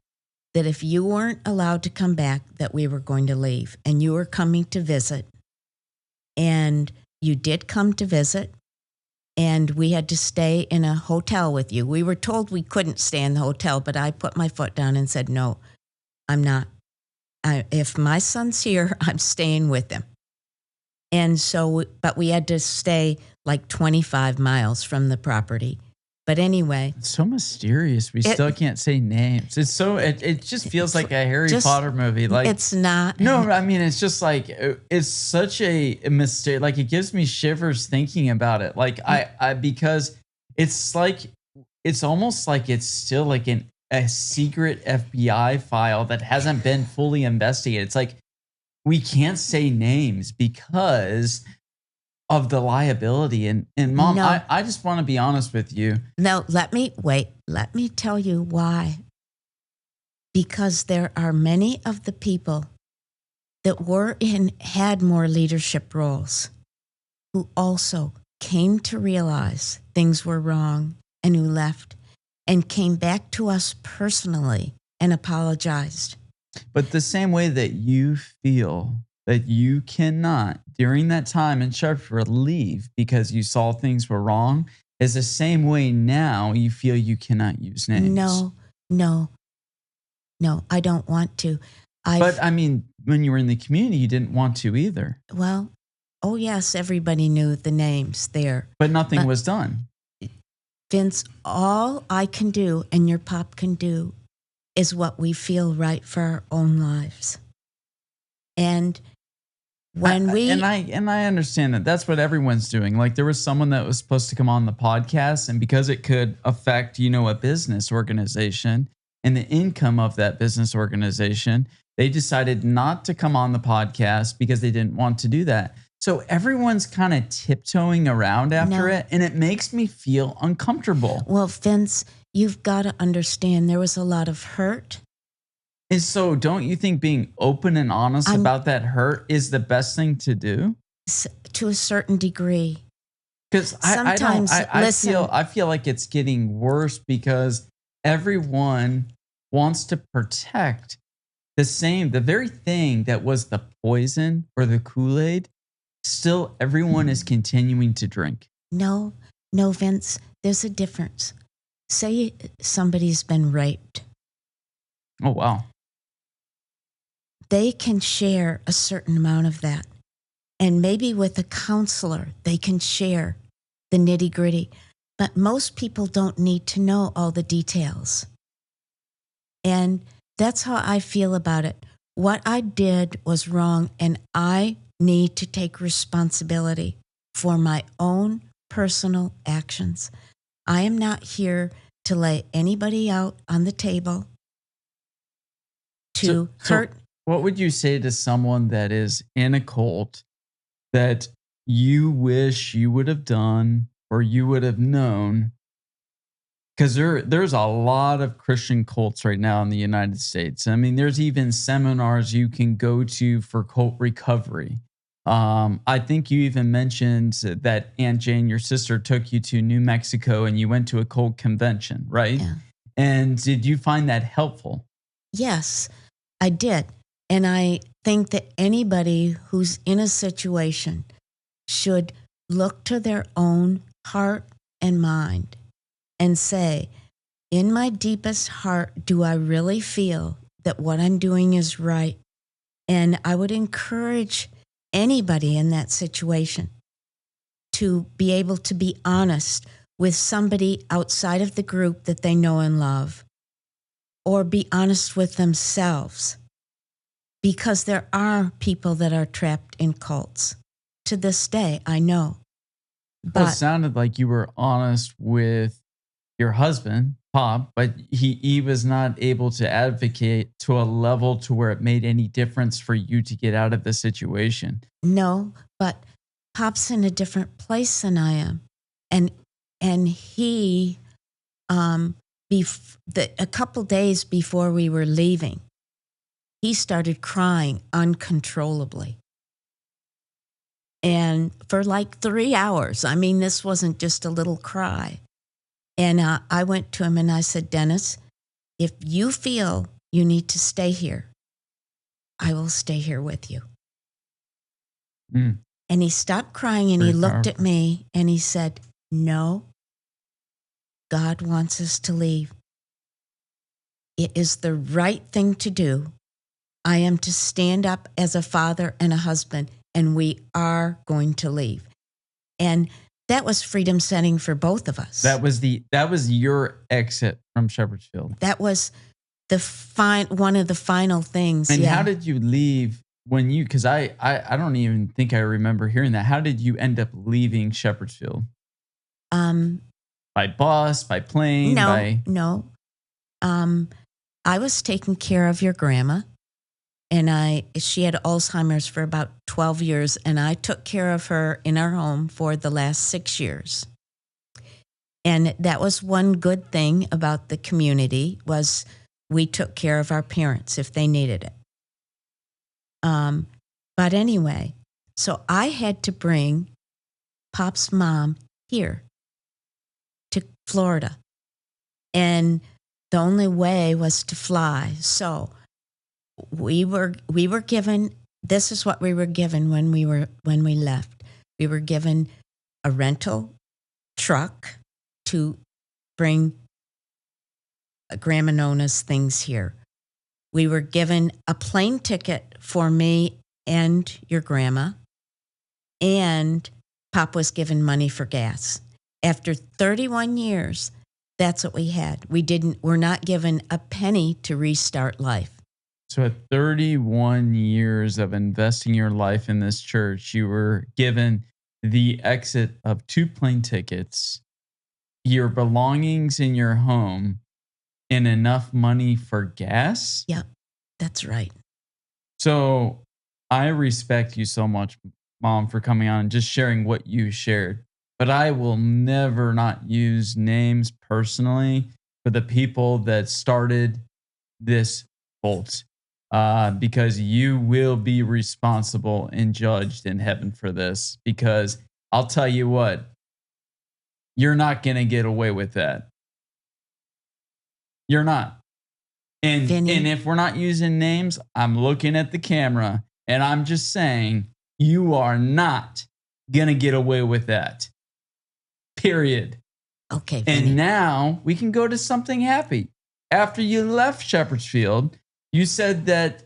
that if you weren't allowed to come back, that we were going to leave, and you were coming to visit. And you did come to visit, and we had to stay in a hotel with you. We were told we couldn't stay in the hotel, but I put my foot down and said, no, I'm not. If my son's here, I'm staying with him. And so, but we had to stay like 25 miles from the property. But anyway. It's so mysterious. We still can't say names. It's so, it just feels like a Harry Potter movie. Like it's not. No, I mean, it's just like, it's such a mistake. Like it gives me shivers thinking about it. Like because it's like, it's almost like it's still like a secret FBI file that hasn't been fully investigated. It's like, we can't say names because of the liability. And Mom, No. I just want to be honest with you. No, let me tell you why. Because there are many of the people that had more leadership roles who also came to realize things were wrong and who left and came back to us personally and apologized. But the same way that you feel that you cannot, during that time in Sharpsburg, leave because you saw things were wrong, is the same way now you feel you cannot use names. No, I don't want to. But I mean, when you were in the community, you didn't want to either. Well, oh yes, everybody knew the names there. But nothing was done. Vince, all I can do and your pop can do is what we feel right for our own lives. And when I understand that that's what everyone's doing. Like there was someone that was supposed to come on the podcast, and because it could affect, a business organization and the income of that business organization, they decided not to come on the podcast because they didn't want to do that. So everyone's kind of tiptoeing around after it, and it makes me feel uncomfortable. Well, Vince, you've got to understand there was a lot of hurt. And so don't you think being open and honest about that hurt is the best thing to do? To a certain degree. Because I feel like it's getting worse because everyone wants to protect the very thing that was the poison or the Kool-Aid. Still, everyone is continuing to drink. No, Vince, there's a difference. Say somebody's been raped. Oh, wow. They can share a certain amount of that. And maybe with a counselor, they can share the nitty-gritty. But most people don't need to know all the details. And that's how I feel about it. What I did was wrong, and I need to take responsibility for my own personal actions. I am not here to lay anybody out on the table to hurt. What would you say to someone that is in a cult that you wish you would have done or you would have known? Because there's a lot of Christian cults right now in the United States. I mean, there's even seminars you can go to for cult recovery. I think you even mentioned that Aunt Jane, your sister, took you to New Mexico and you went to a cult convention, right? Yeah. And did you find that helpful? Yes, I did. And I think that anybody who's in a situation should look to their own heart and mind and say, in my deepest heart, do I really feel that what I'm doing is right? And I would encourage anybody in that situation to be able to be honest with somebody outside of the group that they know and love, or be honest with themselves. Because there are people that are trapped in cults. To this day, I know. But it sounded like you were honest with your husband Pop, but he was not able to advocate to a level to where it made any difference for you to get out of the situation. No, but Pop's in a different place than I am. And he, a couple days before we were leaving, he started crying uncontrollably. And for like 3 hours, I mean, this wasn't just a little cry. And I went to him and I said, Dennis, if you feel you need to stay here, I will stay here with you. Mm. And he stopped crying and he looked at me and he said, no, God wants us to leave. It is the right thing to do. I am to stand up as a father and a husband, and we are going to leave. And that was freedom setting for both of us. That was your exit from Shepherd's Field. That was one of the final things. And how did you leave when you? Because I don't even think I remember hearing that. How did you end up leaving Shepherd's Field? By bus, by plane, No. I was taking care of your grandma, and she had Alzheimer's for about 12 years, and I took care of her in our home for the last 6 years. And that was one good thing about the community, was we took care of our parents if they needed it. But anyway, so I had to bring Pop's mom here to Florida. And the only way was to fly. So we were given, this is what we were given when we left. We were given a rental truck to bring Grandma Nona's things here. We were given a plane ticket for me and your grandma, and Pop was given money for gas. After 31 years, that's what we had. We're not given a penny to restart life. So at 31 years of investing your life in this church, you were given the exit of 2 plane tickets, your belongings in your home, and enough money for gas? Yep, that's right. So I respect you so much, Mom, for coming on and just sharing what you shared. But I will never not use names personally for the people that started this cult, because you will be responsible and judged in heaven for this. Because I'll tell you what, you're not going to get away with that. You're not. And if we're not using names, I'm looking at the camera and I'm just saying, you are not going to get away with that. Period. Okay. Vinny. And now we can go to something happy. After you left Shepherd's Field, you said that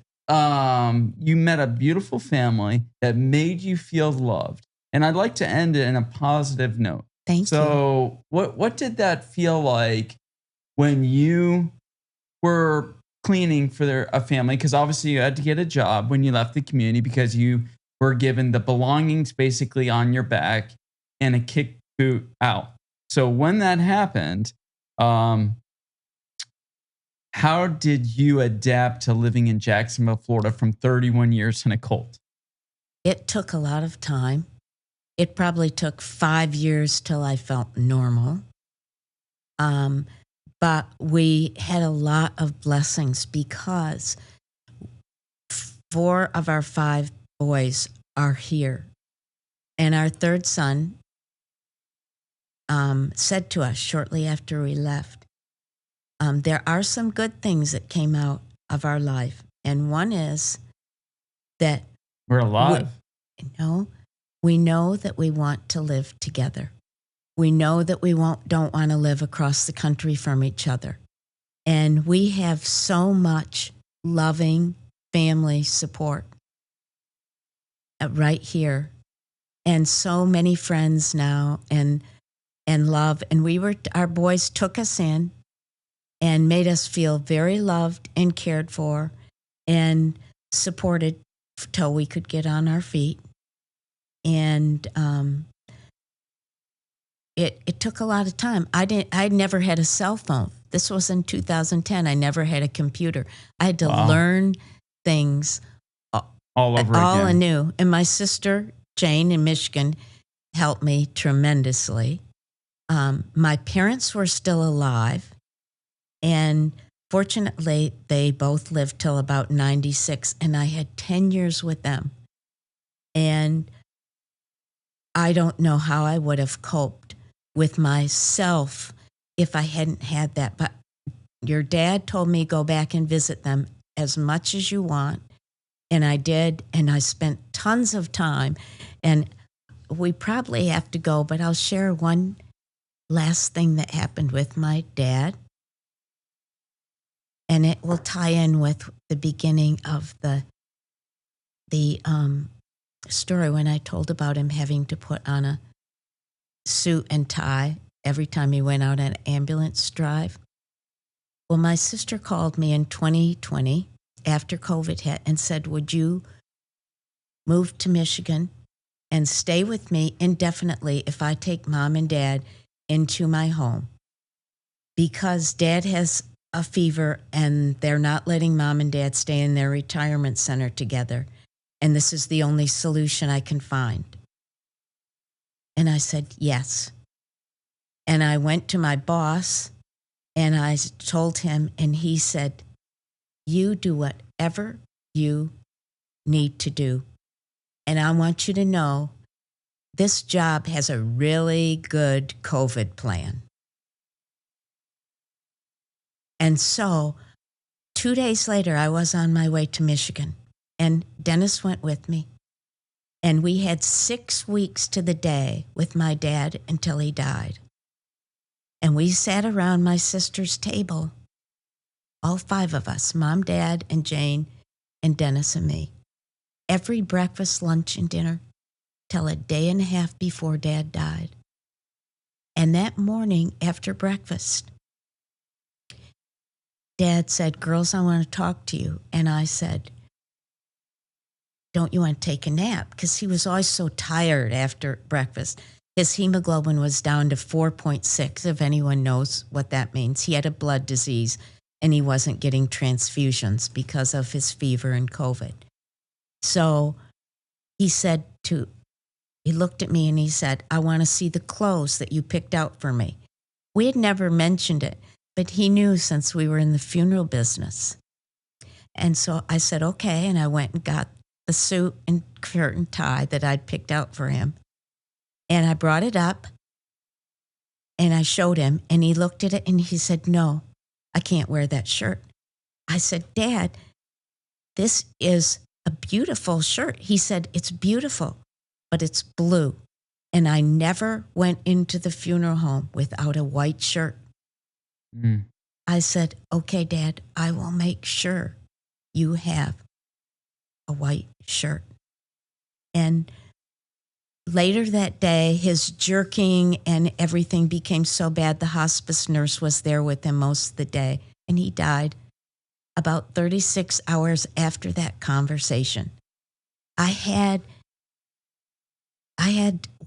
you met a beautiful family that made you feel loved. And I'd like to end it in a positive note. Thank you. So what did that feel like when you were cleaning for a family? Because obviously you had to get a job when you left the community because you were given the belongings basically on your back and a kick boot out. So when that happened, how did you adapt to living in Jacksonville, Florida from 31 years in a cult? It took a lot of time. It probably took 5 years till I felt normal. But we had a lot of blessings because 4 of our 5 boys are here. And our third son said to us shortly after we left, there are some good things that came out of our life. And one is that we're alive. We know that we want to live together. We know that we don't want to live across the country from each other. And we have so much loving family support right here. And so many friends now and love. And our boys took us in and made us feel very loved and cared for and supported till we could get on our feet. And it took a lot of time. I never had a cell phone. This was in 2010. I never had a computer. I had to learn things all over all again. anew. And my sister Jane in Michigan helped me tremendously. My parents were still alive, and fortunately, they both lived till about 96, and I had 10 years with them. And I don't know how I would have coped with myself if I hadn't had that. But your dad told me go back and visit them as much as you want. And I did, and I spent tons of time. And we probably have to go, but I'll share one last thing that happened with my dad. And it will tie in with the beginning of the story when I told about him having to put on a suit and tie every time he went out on an ambulance drive. Well, my sister called me in 2020 after COVID hit and said, would you move to Michigan and stay with me indefinitely if I take mom and dad into my home? Because dad has a fever and they're not letting mom and dad stay in their retirement center together. And this is the only solution I can find. And I said, yes. And I went to my boss and I told him, and he said, you do whatever you need to do. And I want you to know this job has a really good COVID plan. And so 2 days later, I was on my way to Michigan, and Dennis went with me. And we had 6 weeks to the day with my dad until he died. And we sat around my sister's table, all 5 of us, Mom, Dad, and Jane, and Dennis and me, every breakfast, lunch, and dinner till a day and a half before Dad died. And that morning after breakfast, Dad said, girls, I want to talk to you. And I said, don't you want to take a nap? Because he was always so tired after breakfast. His hemoglobin was down to 4.6, if anyone knows what that means. He had a blood disease, and he wasn't getting transfusions because of his fever and COVID. So he looked at me and he said, I want to see the clothes that you picked out for me. We had never mentioned it, but he knew since we were in the funeral business. And so I said, okay, and I went and got the suit and shirt and tie that I'd picked out for him. And I brought it up and I showed him, and he looked at it and he said, no, I can't wear that shirt. I said, Dad, this is a beautiful shirt. He said, it's beautiful, but it's blue. And I never went into the funeral home without a white shirt. Mm. I said, okay, Dad, I will make sure you have a white shirt. And later that day, his jerking and everything became so bad, the hospice nurse was there with him most of the day, and he died about 36 hours after that conversation. I had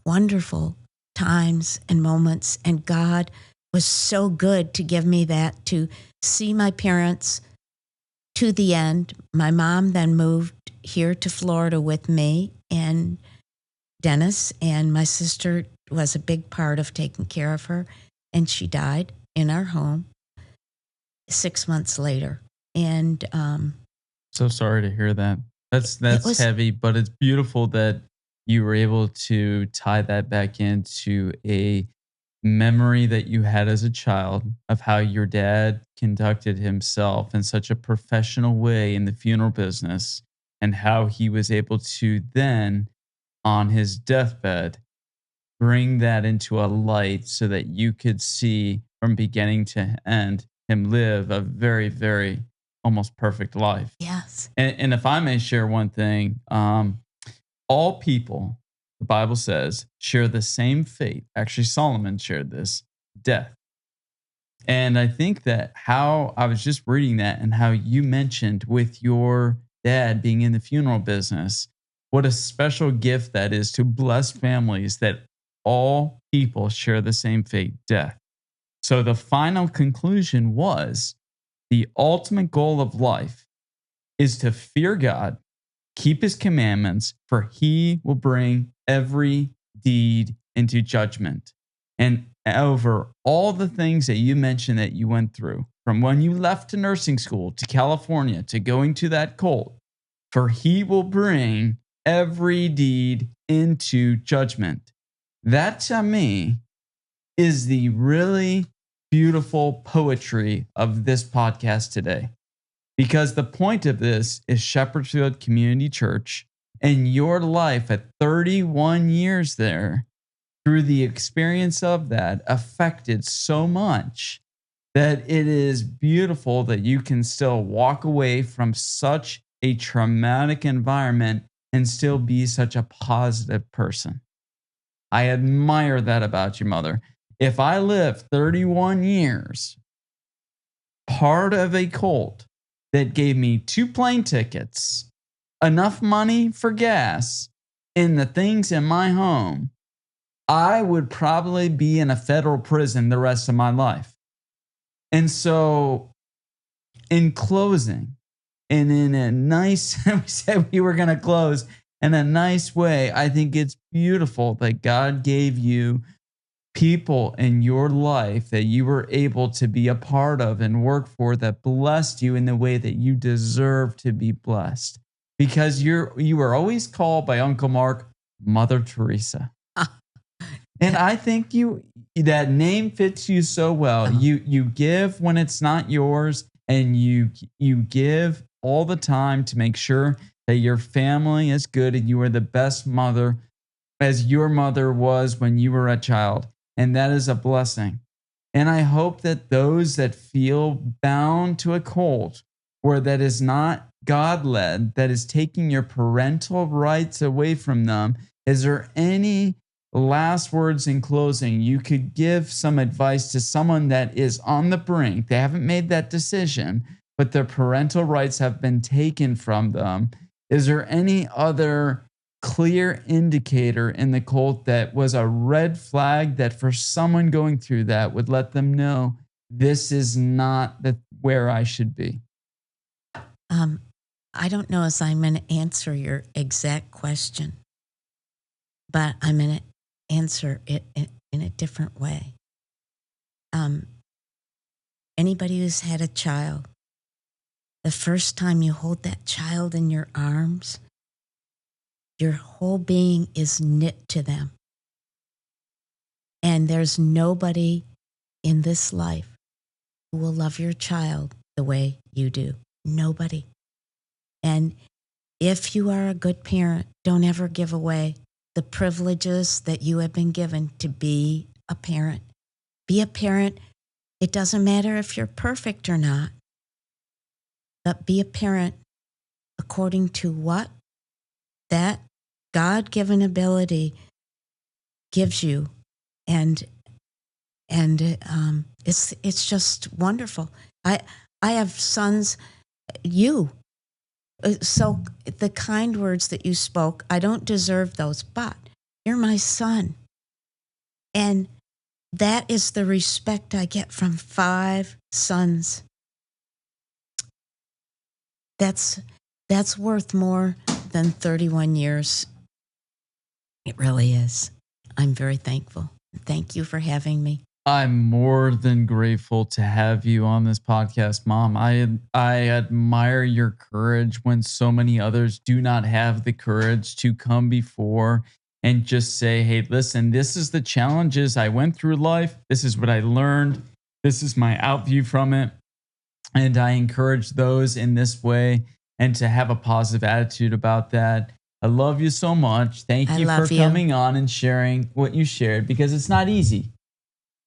wonderful times and moments, and God was so good to give me that, to see my parents to the end. My mom then moved here to Florida with me and Dennis, and my sister was a big part of taking care of her, and she died in our home 6 months later. And so sorry to hear that. That's heavy, but it's beautiful that you were able to tie that back into a memory that you had as a child of how your dad conducted himself in such a professional way in the funeral business, and how he was able to then, on his deathbed, bring that into a light so that you could see from beginning to end him live a very, very almost perfect life. Yes. And if I may share one thing, all people, the Bible says, share the same fate. Actually, Solomon shared this, death. And I think that how I was just reading that, and how you mentioned with your dad being in the funeral business, what a special gift that is to bless families that all people share the same fate, death. So the final conclusion was the ultimate goal of life is to fear God, keep his commandments, for he will bring every deed into judgment. And over all the things that you mentioned that you went through, from when you left to nursing school to California to going to that cult, for he will bring every deed into judgment. That to me is the really beautiful poetry of this podcast today. Because the point of this is Shepherdsfield Community Church, and your life at 31 years there, through the experience of that, affected so much that it is beautiful that you can still walk away from such a traumatic environment and still be such a positive person. I admire that about you, Mother. If I lived 31 years, part of a cult that gave me 2 plane tickets, enough money for gas, and the things in my home, I would probably be in a federal prison the rest of my life. And so, in closing, and in a nice, we said we were going to close in a nice way, I think it's beautiful that God gave you people in your life that you were able to be a part of and work for that blessed you in the way that you deserve to be blessed. Because you were always called by Uncle Mark Mother Teresa. And I think that name fits you so well. You give when it's not yours, and you give all the time to make sure that your family is good and you are the best mother as your mother was when you were a child. And that is a blessing. And I hope that those that feel bound to a cult or that is not God-led, that is taking your parental rights away from them, is there any last words in closing you could give some advice to someone that is on the brink? They haven't made that decision, but their parental rights have been taken from them. Is there any other clear indicator in the cult that was a red flag that for someone going through that would let them know this is not where I should be? I don't know if I'm going to answer your exact question, but I'm going to answer it in a different way. Anybody who's had a child, the first time you hold that child in your arms, your whole being is knit to them. And there's nobody in this life who will love your child the way you do. Nobody. And if you are a good parent, don't ever give away the privileges that you have been given to be a parent. Be a parent. It doesn't matter if you're perfect or not, but be a parent according to what that God-given ability gives you. And it's just wonderful. I have sons, so the kind words that you spoke, I don't deserve those, but you're my son. And that is the respect I get from 5 sons. That's worth more than 31 years. It really is. I'm very thankful. Thank you for having me. I'm more than grateful to have you on this podcast, Mom. I admire your courage when so many others do not have the courage to come before and just say, hey, listen, this is the challenges I went through life. This is what I learned. This is my outview from it. And I encourage those in this way and to have a positive attitude about that. I love you so much. Thank you for coming on and sharing what you shared, because it's not easy.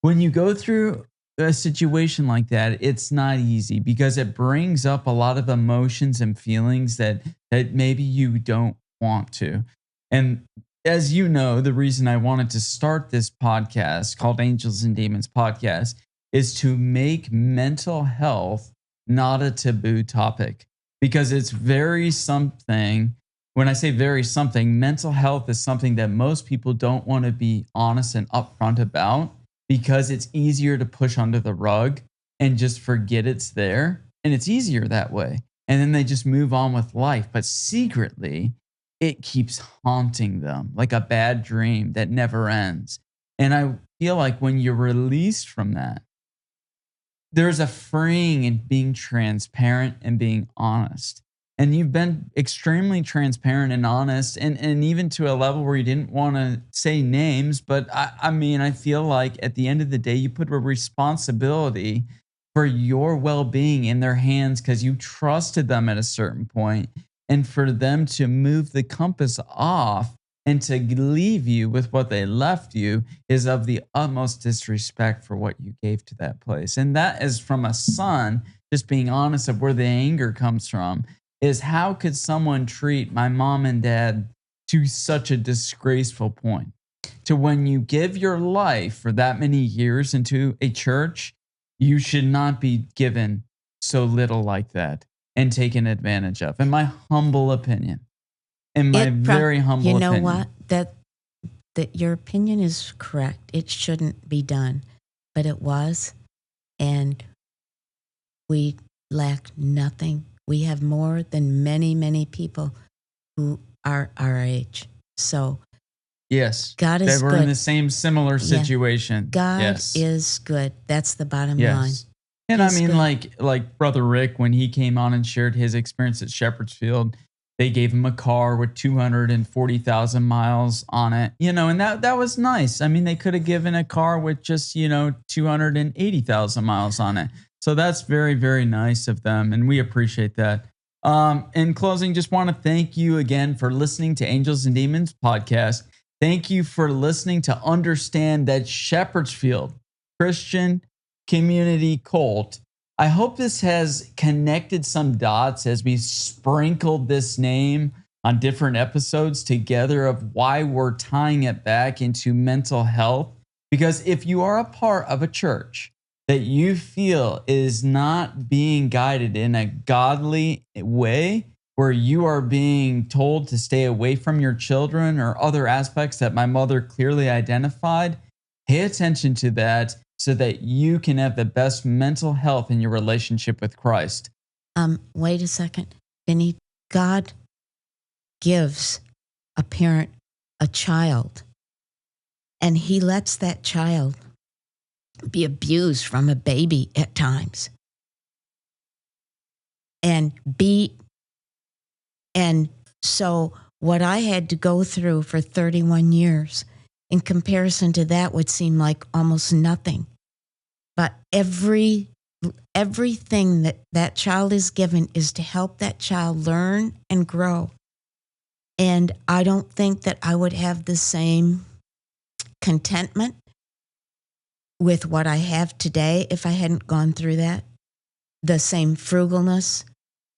When you go through a situation like that, it's not easy because it brings up a lot of emotions and feelings that maybe you don't want to. And as you know, the reason I wanted to start this podcast called Angels and Demons Podcast is to make mental health not a taboo topic, because it's very something when I say very something, mental health is something that most people don't want to be honest and upfront about because it's easier to push under the rug and just forget it's there. And it's easier that way. And then they just move on with life. But secretly, it keeps haunting them like a bad dream that never ends. And I feel like when you're released from that, there's a freeing in being transparent and being honest. And you've been extremely transparent and honest, and even to a level where you didn't want to say names. But I mean, I feel like at the end of the day, you put a responsibility for your well being in their hands because you trusted them at a certain point. And for them to move the compass off and to leave you with what they left you is of the utmost disrespect for what you gave to that place. And that is from a son, just being honest of where the anger comes from, is how could someone treat my mom and dad to such a disgraceful point? To when you give your life for that many years into a church, you should not be given so little like that and taken advantage of, in my humble opinion. In my very humble opinion. You know what? That your opinion is correct. It shouldn't be done, but it was, and we lack nothing. We have more than many, many people who are our age. So, yes, God is that we're good. in the same similar situation. God is good. That's the bottom line. And He's I mean, good. like Brother Rick, when he came on and shared his experience at Shepherd's Field, they gave him a car with 240,000 miles on it, and that was nice. I mean, they could have given a car with just, 280,000 miles on it. So that's very, very nice of them. And we appreciate that. In closing, just want to thank you again for listening to Angels and Demons podcast. Thank you for listening to understand that Shepherd's Field Christian Community Cult. I hope this has connected some dots as we sprinkled this name on different episodes together of why we're tying it back into mental health. Because if you are a part of a church that you feel is not being guided in a godly way, where you are being told to stay away from your children or other aspects that my mother clearly identified, pay attention to that so that you can have the best mental health in your relationship with Christ. Wait a second. Vinny, God gives a parent a child, and he lets that child be abused from a baby at times. And so what I had to go through for 31 years, in comparison to that, would seem like almost nothing. But everything that child is given is to help that child learn and grow. And I don't think that I would have the same contentment with what I have today if I hadn't gone through that. The same frugalness,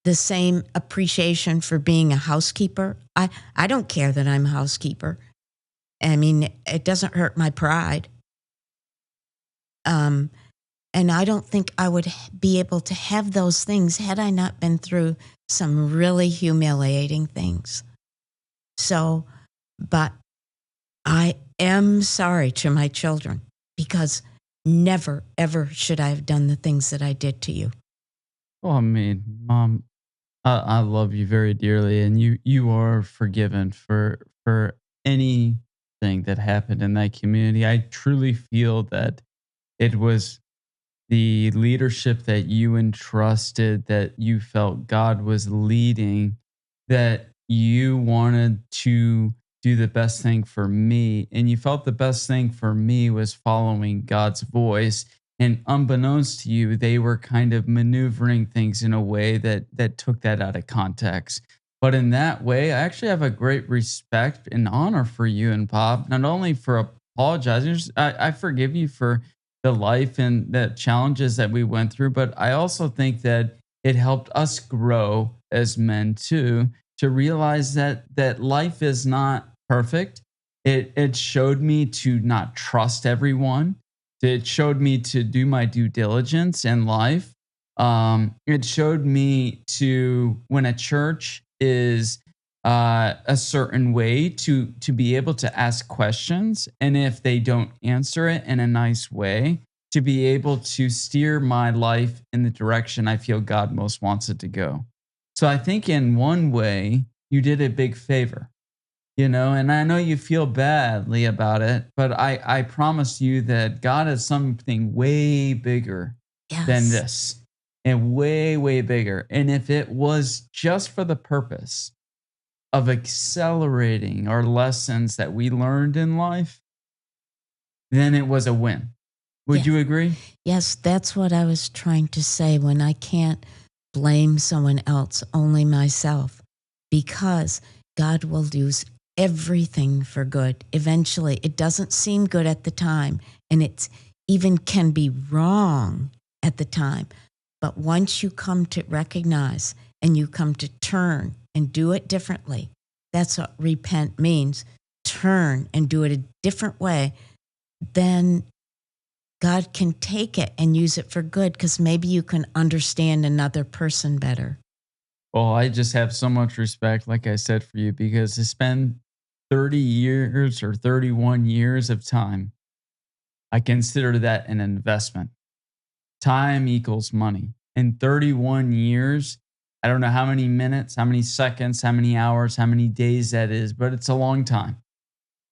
the same appreciation for being a housekeeper. I don't care that I'm a housekeeper. I mean, it doesn't hurt my pride. And I don't think I would be able to have those things had I not been through some really humiliating things. So, but I am sorry to my children because never, ever should I have done the things that I did to you. Well, I mean, Mom, I love you very dearly, and you are forgiven for anything that happened in that community. I truly feel that it was the leadership that you entrusted, that you felt God was leading, that you wanted to do the best thing for me. And you felt the best thing for me was following God's voice. And unbeknownst to you, they were kind of maneuvering things in a way that took that out of context. But in that way, I actually have a great respect and honor for you and Bob, not only for apologizing, I forgive you for the life and the challenges that we went through, but I also think that it helped us grow as men too, to realize that life is not perfect. It showed me to not trust everyone. It showed me to do my due diligence in life. It showed me to, when a church is a certain way to be able to ask questions, and if they don't answer it in a nice way, to be able to steer my life in the direction I feel God most wants it to go. So I think in one way you did a big favor, and I know you feel badly about it, but I promise you that God has something way bigger than Yes. this, and way, way bigger. And if it was just for the purpose of accelerating our lessons that we learned in life, then it was a win. Would Yes. you agree? Yes, that's what I was trying to say when I can't blame someone else, only myself, because God will use everything for good. Eventually, it doesn't seem good at the time, and it's even can be wrong at the time. But once you come to recognize and you come to turn and do it differently, that's what repent means. Turn and do it a different way, then God can take it and use it for good, because maybe you can understand another person better. Well, I just have so much respect, like I said, for you, because to spend 30 years or 31 years of time, I consider that an investment. Time equals money. In 31 years, I don't know how many minutes, how many seconds, how many hours, how many days that is, but it's a long time.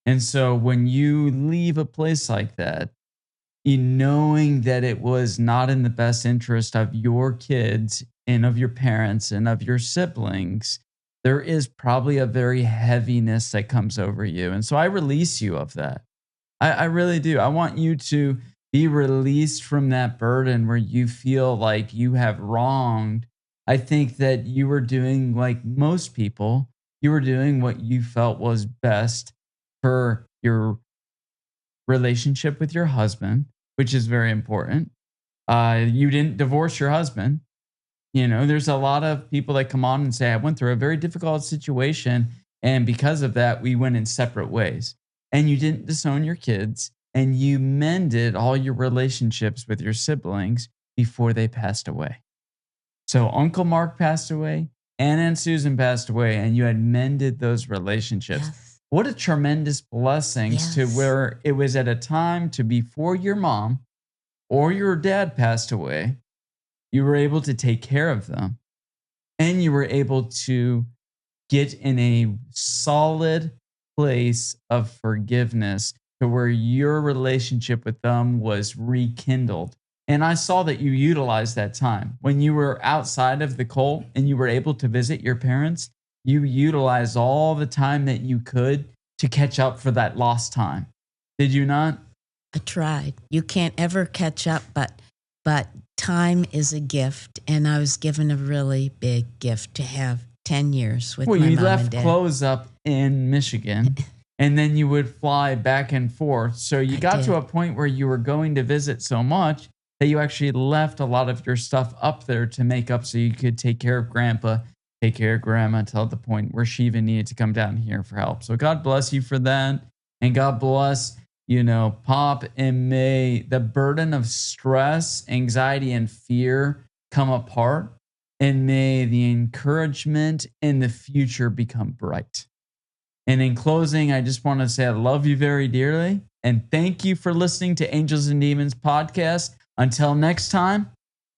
And so when you leave a place like that, knowing that it was not in the best interest of your kids and of your parents and of your siblings, there is probably a very heaviness that comes over you. And so I release you of that. I really do. I want you to be released from that burden where you feel like you have wronged. I think that you were doing, like most people, you were doing what you felt was best for your relationship with your husband, which is very important. You didn't divorce your husband. There's a lot of people that come on and say, I went through a very difficult situation, and because of that, we went in separate ways. And you didn't disown your kids, and you mended all your relationships with your siblings before they passed away. So Uncle Mark passed away, Anna and Susan passed away, and you had mended those relationships. Yes. What a tremendous blessings to Yes. where it was at a time to before your mom or your dad passed away, you were able to take care of them, and you were able to get in a solid place of forgiveness to where your relationship with them was rekindled. And I saw that you utilized that time when you were outside of the cult and you were able to visit your parents. You utilized all the time that you could to catch up for that lost time. Did you not? I tried. You can't ever catch up, but time is a gift, and I was given a really big gift to have 10 years with my Well, you mom and left dad. clothes up in Michigan, and then you would fly back and forth. So you I got did. to a point where you were going to visit so much that you actually left a lot of your stuff up there to make up so you could take care of grandpa, take care of grandma until the point where she even needed to come down here for help. So God bless you for that. And God bless, Pop, and may the burden of stress, anxiety, and fear come apart. And may the encouragement in the future become bright. And in closing, I just want to say I love you very dearly. And thank you for listening to Angels and Demons podcast. Until next time,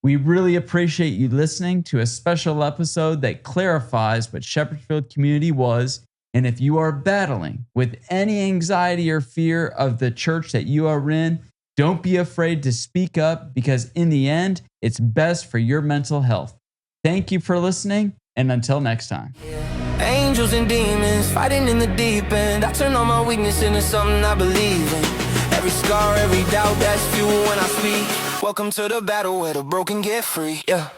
we really appreciate you listening to a special episode that clarifies what Shepherdfield Community was. And if you are battling with any anxiety or fear of the church that you are in, don't be afraid to speak up, because in the end, it's best for your mental health. Thank you for listening, and until next time. Angels and demons fighting in the deep end. I turn all my weakness into something I believe in. Every scar, every doubt, that's fuel when I speak. Welcome to the battle where the broken get free. Yeah.